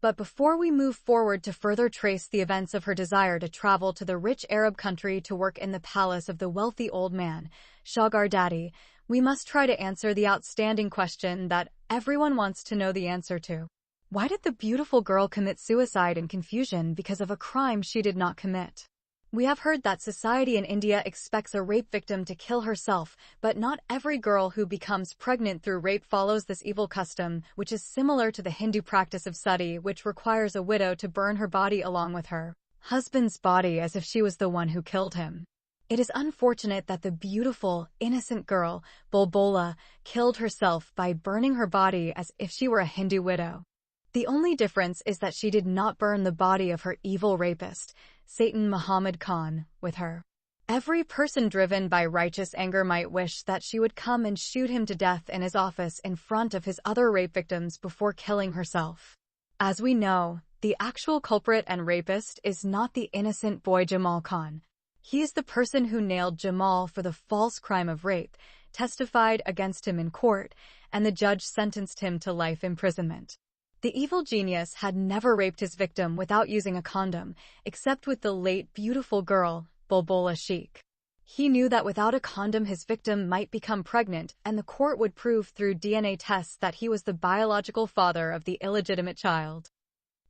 But before we move forward to further trace the events of her desire to travel to the rich Arab country to work in the palace of the wealthy old man, Shaugar Daddy, we must try to answer the outstanding question that everyone wants to know the answer to. Why did the beautiful girl commit suicide in confusion because of a crime she did not commit? We have heard that society in India expects a rape victim to kill herself, but not every girl who becomes pregnant through rape follows this evil custom, which is similar to the Hindu practice of sati, which requires a widow to burn her body along with her husband's body as if she was the one who killed him. It is unfortunate that the beautiful, innocent girl, Bulbula, killed herself by burning her body as if she were a Hindu widow. The only difference is that she did not burn the body of her evil rapist, Satan Muhammad Khan, with her. Every person driven by righteous anger might wish that she would come and shoot him to death in his office in front of his other rape victims before killing herself. As we know, the actual culprit and rapist is not the innocent boy Jamal Khan. He is the person who nailed Jamal for the false crime of rape, testified against him in court, and the judge sentenced him to life imprisonment. The evil genius had never raped his victim without using a condom, except with the late beautiful girl, Bulbula Sheikh. He knew that without a condom his victim might become pregnant, and the court would prove through DNA tests that he was the biological father of the illegitimate child.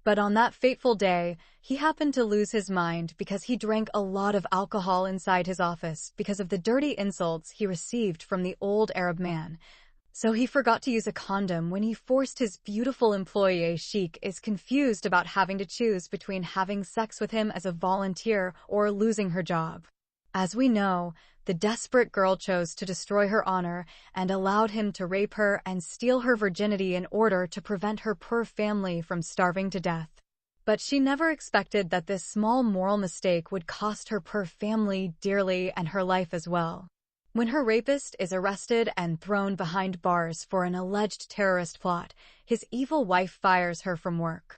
But on that fateful day, he happened to lose his mind because he drank a lot of alcohol inside his office because of the dirty insults he received from the old Arab man. So he forgot to use a condom when he forced his beautiful employee Sheikh is confused about having to choose between having sex with him as a volunteer or losing her job. As we know, the desperate girl chose to destroy her honor and allowed him to rape her and steal her virginity in order to prevent her poor family from starving to death. But she never expected that this small moral mistake would cost her poor family dearly and her life as well. When her rapist is arrested and thrown behind bars for an alleged terrorist plot, his evil wife fires her from work.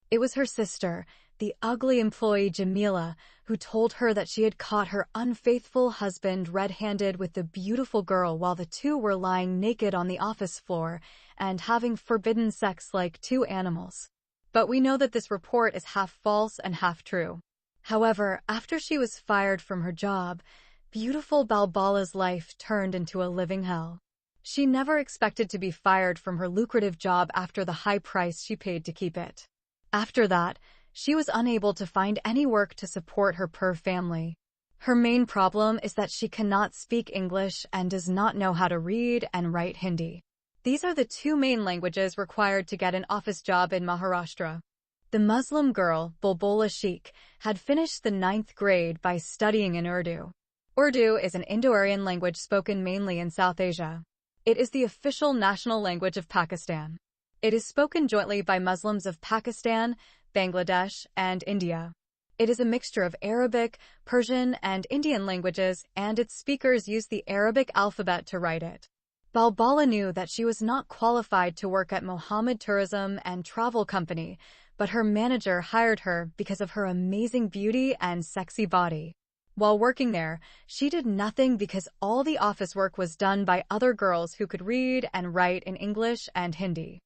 It was her sister, the ugly employee Jamila, who told her that she had caught her unfaithful husband red-handed with the beautiful girl while the two were lying naked on the office floor and having forbidden sex like two animals. But we know that this report is half false and half true. However, after she was fired from her job, beautiful Balbala's life turned into a living hell. She never expected to be fired from her lucrative job after the high price she paid to keep it. After that, she was unable to find any work to support her poor family. Her main problem is that she cannot speak English and does not know how to read and write Hindi. These are the two main languages required to get an office job in Maharashtra. The Muslim girl, Bulbula Sheikh, had finished the 9th grade by studying in Urdu. Urdu is an Indo-Aryan language spoken mainly in South Asia. It is the official national language of Pakistan. It is spoken jointly by Muslims of Pakistan, Bangladesh, and India. It is a mixture of Arabic, Persian, and Indian languages, and its speakers use the Arabic alphabet to write it. Balbala knew that she was not qualified to work at Mohammed Tourism and Travel Company, but her manager hired her because of her amazing beauty and sexy body. While working there, she did nothing because all the office work was done by other girls who could read and write in English and Hindi.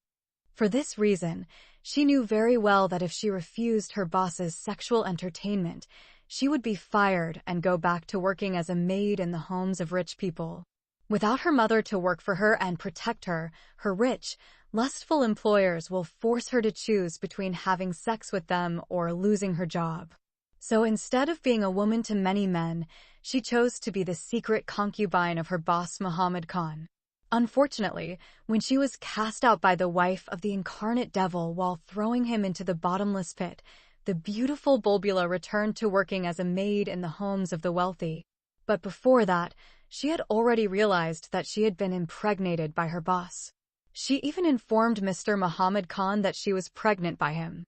For this reason, she knew very well that if she refused her boss's sexual entertainment, she would be fired and go back to working as a maid in the homes of rich people. Without her mother to work for her and protect her, her rich, lustful employers will force her to choose between having sex with them or losing her job. So instead of being a woman to many men, she chose to be the secret concubine of her boss Muhammad Khan. Unfortunately, when she was cast out by the wife of the incarnate devil while throwing him into the bottomless pit, the beautiful Bulbula returned to working as a maid in the homes of the wealthy. But before that, she had already realized that she had been impregnated by her boss. She even informed Mr. Muhammad Khan that she was pregnant by him.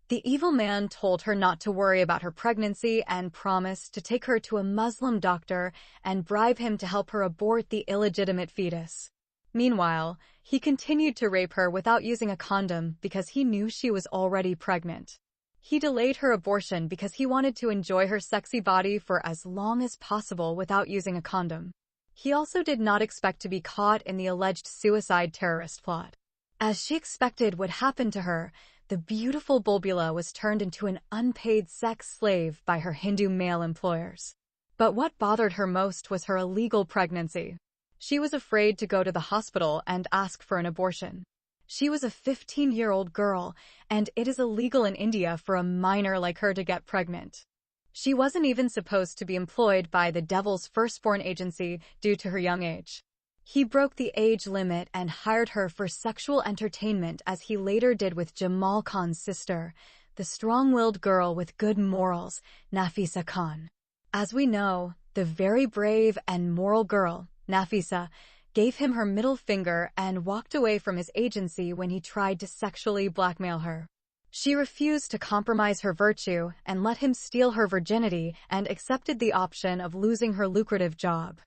The evil man told her not to worry about her pregnancy and promised to take her to a Muslim doctor and bribe him to help her abort the illegitimate fetus. Meanwhile, he continued to rape her without using a condom because he knew she was already pregnant. He delayed her abortion because he wanted to enjoy her sexy body for as long as possible without using a condom. He also did not expect to be caught in the alleged suicide terrorist plot. As she expected would happen to her, the beautiful Bulbula was turned into an unpaid sex slave by her Hindu male employers. But what bothered her most was her illegal pregnancy. She was afraid to go to the hospital and ask for an abortion. She was a 15-year-old girl, and it is illegal in India for a minor like her to get pregnant. She wasn't even supposed to be employed by the devil's firstborn agency due to her young age. He broke the age limit and hired her for sexual entertainment as he later did with Jamal Khan's sister, the strong-willed girl with good morals, Nafisa Khan. As we know, the very brave and moral girl, Nafisa, gave him her middle finger and walked away from his agency when he tried to sexually blackmail her. She refused to compromise her virtue and let him steal her virginity and accepted the option of losing her lucrative job.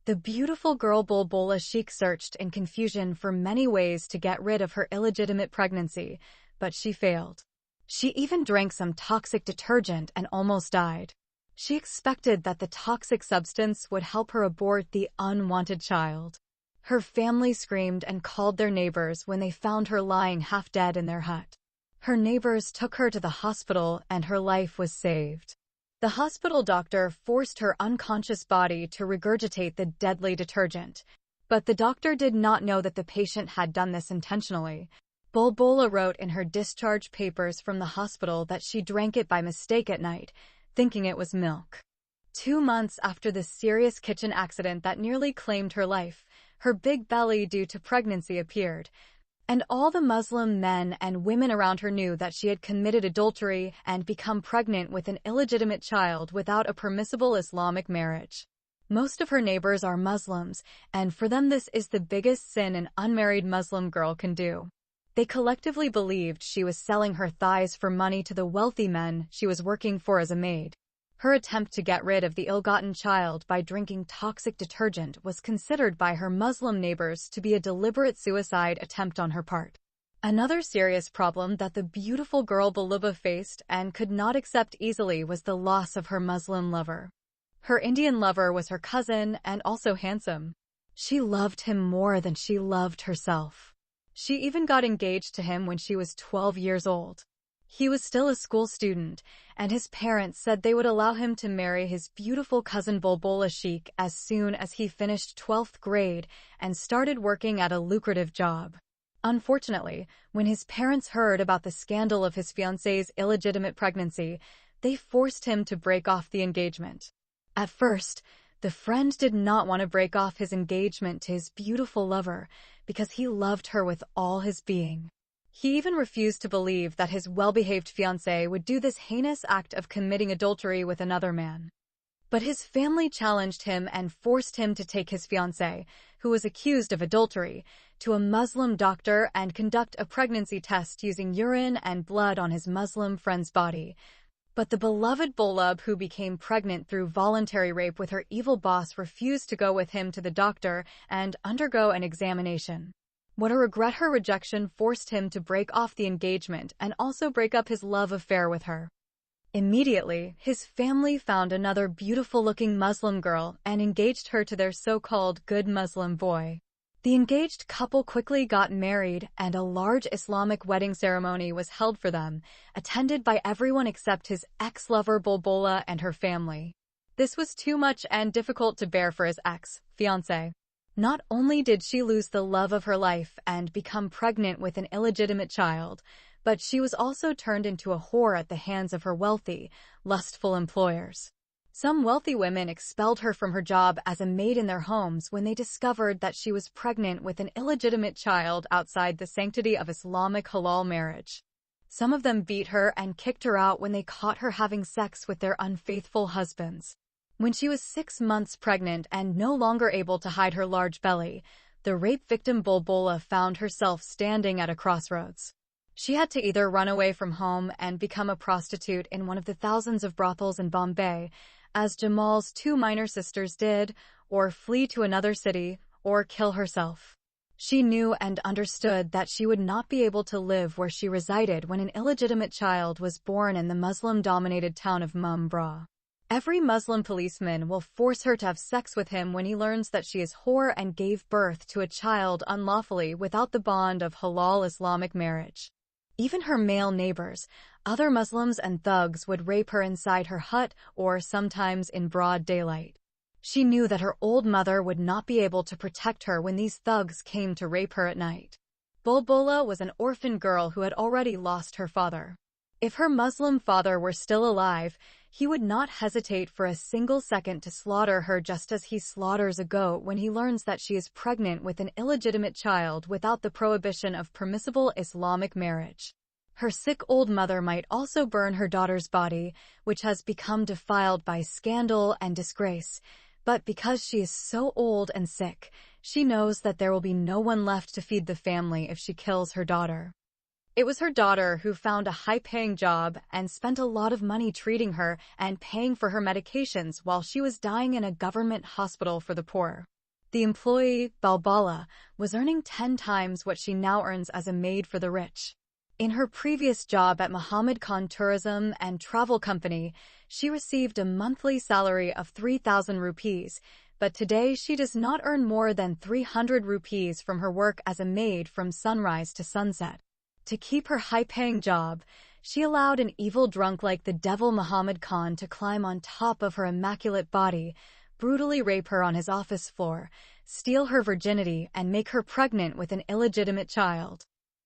The beautiful girl Bulbula Sheikh searched in confusion for many ways to get rid of her illegitimate pregnancy, but she failed. She even drank some toxic detergent and almost died. She expected that the toxic substance would help her abort the unwanted child. Her family screamed and called their neighbors when they found her lying half dead in their hut. Her neighbors took her to the hospital and her life was saved. The hospital doctor forced her unconscious body to regurgitate the deadly detergent, but the doctor did not know that the patient had done this intentionally. Bulbula wrote in her discharge papers from the hospital that she drank it by mistake at night, thinking it was milk. 2 months after the serious kitchen accident that nearly claimed her life, her big belly due to pregnancy appeared, and all the Muslim men and women around her knew that she had committed adultery and become pregnant with an illegitimate child without a permissible Islamic marriage. Most of her neighbors are Muslims, and for them this is the biggest sin an unmarried Muslim girl can do. They collectively believed she was selling her thighs for money to the wealthy men she was working for as a maid. Her attempt to get rid of the ill-gotten child by drinking toxic detergent was considered by her Muslim neighbors to be a deliberate suicide attempt on her part. Another serious problem that the beautiful girl Bulbula faced and could not accept easily was the loss of her Muslim lover. Her Indian lover was her cousin and also handsome. She loved him more than she loved herself. She even got engaged to him when she was 12 years old. He was still a school student, and his parents said they would allow him to marry his beautiful cousin Bulbula Sheikh as soon as he finished 12th grade and started working at a lucrative job. Unfortunately, when his parents heard about the scandal of his fiancée's illegitimate pregnancy, they forced him to break off the engagement. At first, the friend did not want to break off his engagement to his beautiful lover because he loved her with all his being. He even refused to believe that his well-behaved fiancée would do this heinous act of committing adultery with another man. But his family challenged him and forced him to take his fiancée, who was accused of adultery, to a Muslim doctor and conduct a pregnancy test using urine and blood on his Muslim friend's body. But the beloved Bulbula, who became pregnant through voluntary rape with her evil boss, refused to go with him to the doctor and undergo an examination. What a regret! Her rejection forced him to break off the engagement and also break up his love affair with her. Immediately, his family found another beautiful-looking Muslim girl and engaged her to their so-called good Muslim boy. The engaged couple quickly got married, and a large Islamic wedding ceremony was held for them, attended by everyone except his ex-lover Bulbula and her family. This was too much and difficult to bear for his ex-fiancé. Not only did she lose the love of her life and become pregnant with an illegitimate child, but she was also turned into a whore at the hands of her wealthy, lustful employers. Some wealthy women expelled her from her job as a maid in their homes when they discovered that she was pregnant with an illegitimate child outside the sanctity of Islamic halal marriage. Some of them beat her and kicked her out when they caught her having sex with their unfaithful husbands. When she was 6 months pregnant and no longer able to hide her large belly, the rape victim Bulbula found herself standing at a crossroads. She had to either run away from home and become a prostitute in one of the thousands of brothels in Bombay, as Jamal's 2 minor sisters did, or flee to another city, or kill herself. She knew and understood that she would not be able to live where she resided when an illegitimate child was born in the Muslim-dominated town of Mumbai. Every Muslim policeman will force her to have sex with him when he learns that she is whore and gave birth to a child unlawfully without the bond of halal Islamic marriage. Even her male neighbors, other Muslims and thugs, would rape her inside her hut or sometimes in broad daylight. She knew that her old mother would not be able to protect her when these thugs came to rape her at night. Bulbula was an orphan girl who had already lost her father. If her Muslim father were still alive, he would not hesitate for a single second to slaughter her, just as he slaughters a goat when he learns that she is pregnant with an illegitimate child without the prohibition of permissible Islamic marriage. Her sick old mother might also burn her daughter's body, which has become defiled by scandal and disgrace, but because she is so old and sick, she knows that there will be no one left to feed the family if she kills her daughter. It was her daughter who found a high-paying job and spent a lot of money treating her and paying for her medications while she was dying in a government hospital for the poor. The employee, Bulbula, was earning 10 times what she now earns as a maid for the rich. In her previous job at Muhammad Khan Tourism and Travel Company, she received a monthly salary of 3,000 rupees, but today she does not earn more than 300 rupees from her work as a maid from sunrise to sunset. To keep her high-paying job, she allowed an evil drunk like the devil Muhammad Khan to climb on top of her immaculate body, brutally rape her on his office floor, steal her virginity, and make her pregnant with an illegitimate child.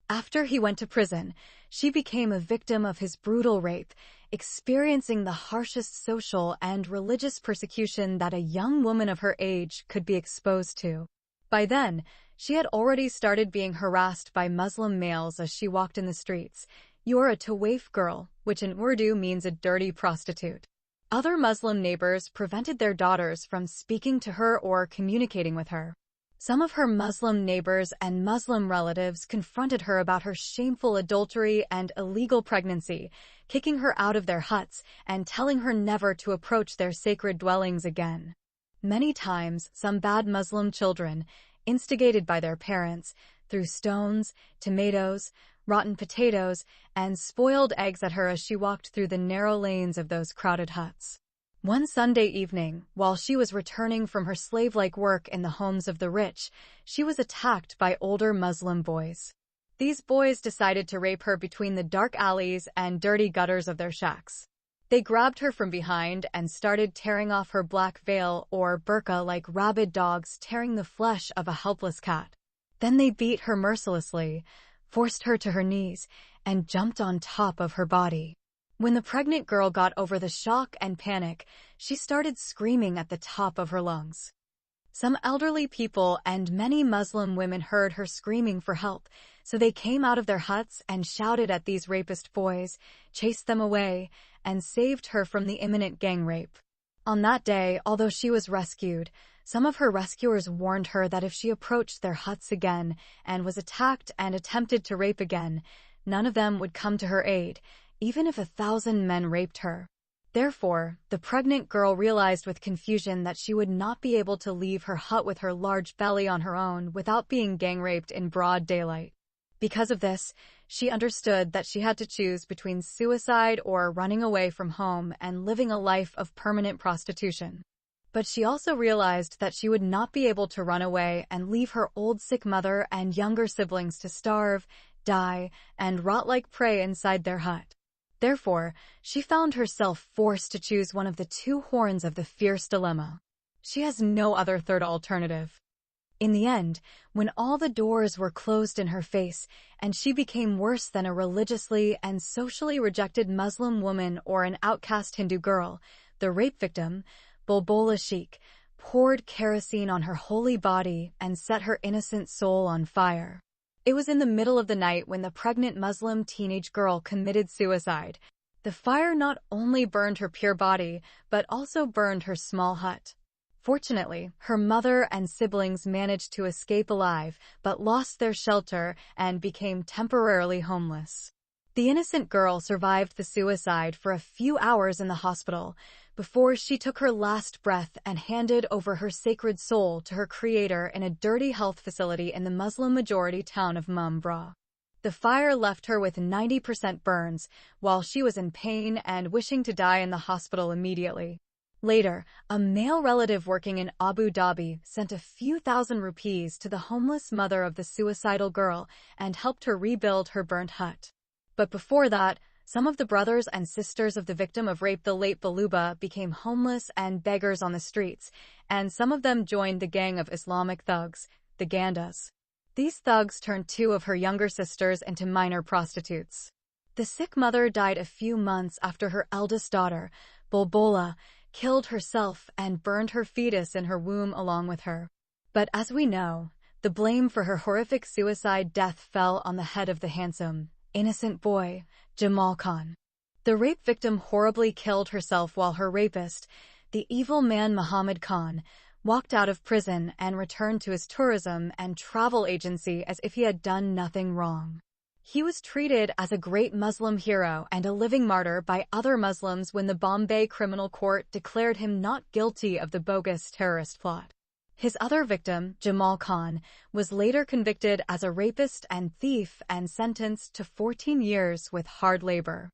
After he went to prison, she became a victim of his brutal rape, experiencing the harshest social and religious persecution that a young woman of her age could be exposed to. By then, she had already started being harassed by Muslim males as she walked in the streets. "You're a tawaif girl," which in Urdu means a dirty prostitute. Other Muslim neighbors prevented their daughters from speaking to her or communicating with her. Some of her Muslim neighbors and Muslim relatives confronted her about her shameful adultery and illegal pregnancy, kicking her out of their huts and telling her never to approach their sacred dwellings again. Many times, some bad Muslim children, instigated by their parents, threw stones, tomatoes, rotten potatoes, and spoiled eggs at her as she walked through the narrow lanes of those crowded huts. One Sunday evening, while she was returning from her slave-like work in the homes of the rich, she was attacked by older Muslim boys. These boys decided to rape her between the dark alleys and dirty gutters of their shacks. They grabbed her from behind and started tearing off her black veil or burqa like rabid dogs tearing the flesh of a helpless cat. Then they beat her mercilessly, forced her to her knees, and jumped on top of her body. When the pregnant girl got over the shock and panic, she started screaming at the top of her lungs. Some elderly people and many Muslim women heard her screaming for help, so they came out of their huts and shouted at these rapist boys, chased them away, and saved her from the imminent gang rape. On that day, although she was rescued, some of her rescuers warned her that if she approached their huts again and was attacked and attempted to rape again, none of them would come to her aid, even if 1,000 men raped her. Therefore, the pregnant girl realized with confusion that she would not be able to leave her hut with her large belly on her own without being gang raped in broad daylight. Because of this, she understood that she had to choose between suicide or running away from home and living a life of permanent prostitution. But she also realized that she would not be able to run away and leave her old sick mother and younger siblings to starve, die, and rot like prey inside their hut. Therefore, she found herself forced to choose one of the two horns of the fierce dilemma. She has no other third alternative. In the end, when all the doors were closed in her face and she became worse than a religiously and socially rejected Muslim woman or an outcast Hindu girl, the rape victim, Bulbula Sheikh, poured kerosene on her holy body and set her innocent soul on fire. It was in the middle of the night when the pregnant Muslim teenage girl committed suicide. The fire not only burned her pure body, but also burned her small hut. Fortunately, her mother and siblings managed to escape alive, but lost their shelter and became temporarily homeless. The innocent girl survived the suicide for a few hours in the hospital before she took her last breath and handed over her sacred soul to her creator in a dirty health facility in the Muslim-majority town of Mumbai. The fire left her with 90% burns while she was in pain and wishing to die in the hospital immediately. Later, a male relative working in Abu Dhabi sent a few thousand rupees to the homeless mother of the suicidal girl and helped her rebuild her burnt hut. But before that, some of the brothers and sisters of the victim of rape, the late Baluba, became homeless and beggars on the streets, and some of them joined the gang of Islamic thugs, the Gandas. These thugs turned two of her younger sisters into minor prostitutes. The sick mother died a few months after her eldest daughter, Bulbula, killed herself and burned her fetus in her womb along with her. But as we know, the blame for her horrific suicide death fell on the head of the handsome, innocent boy, Jamal Khan. The rape victim horribly killed herself while her rapist, the evil man Muhammad Khan, walked out of prison and returned to his tourism and travel agency as if he had done nothing wrong. He was treated as a great Muslim hero and a living martyr by other Muslims when the Bombay Criminal Court declared him not guilty of the bogus terrorist plot. His other victim, Jamal Khan, was later convicted as a rapist and thief and sentenced to 14 years with hard labor.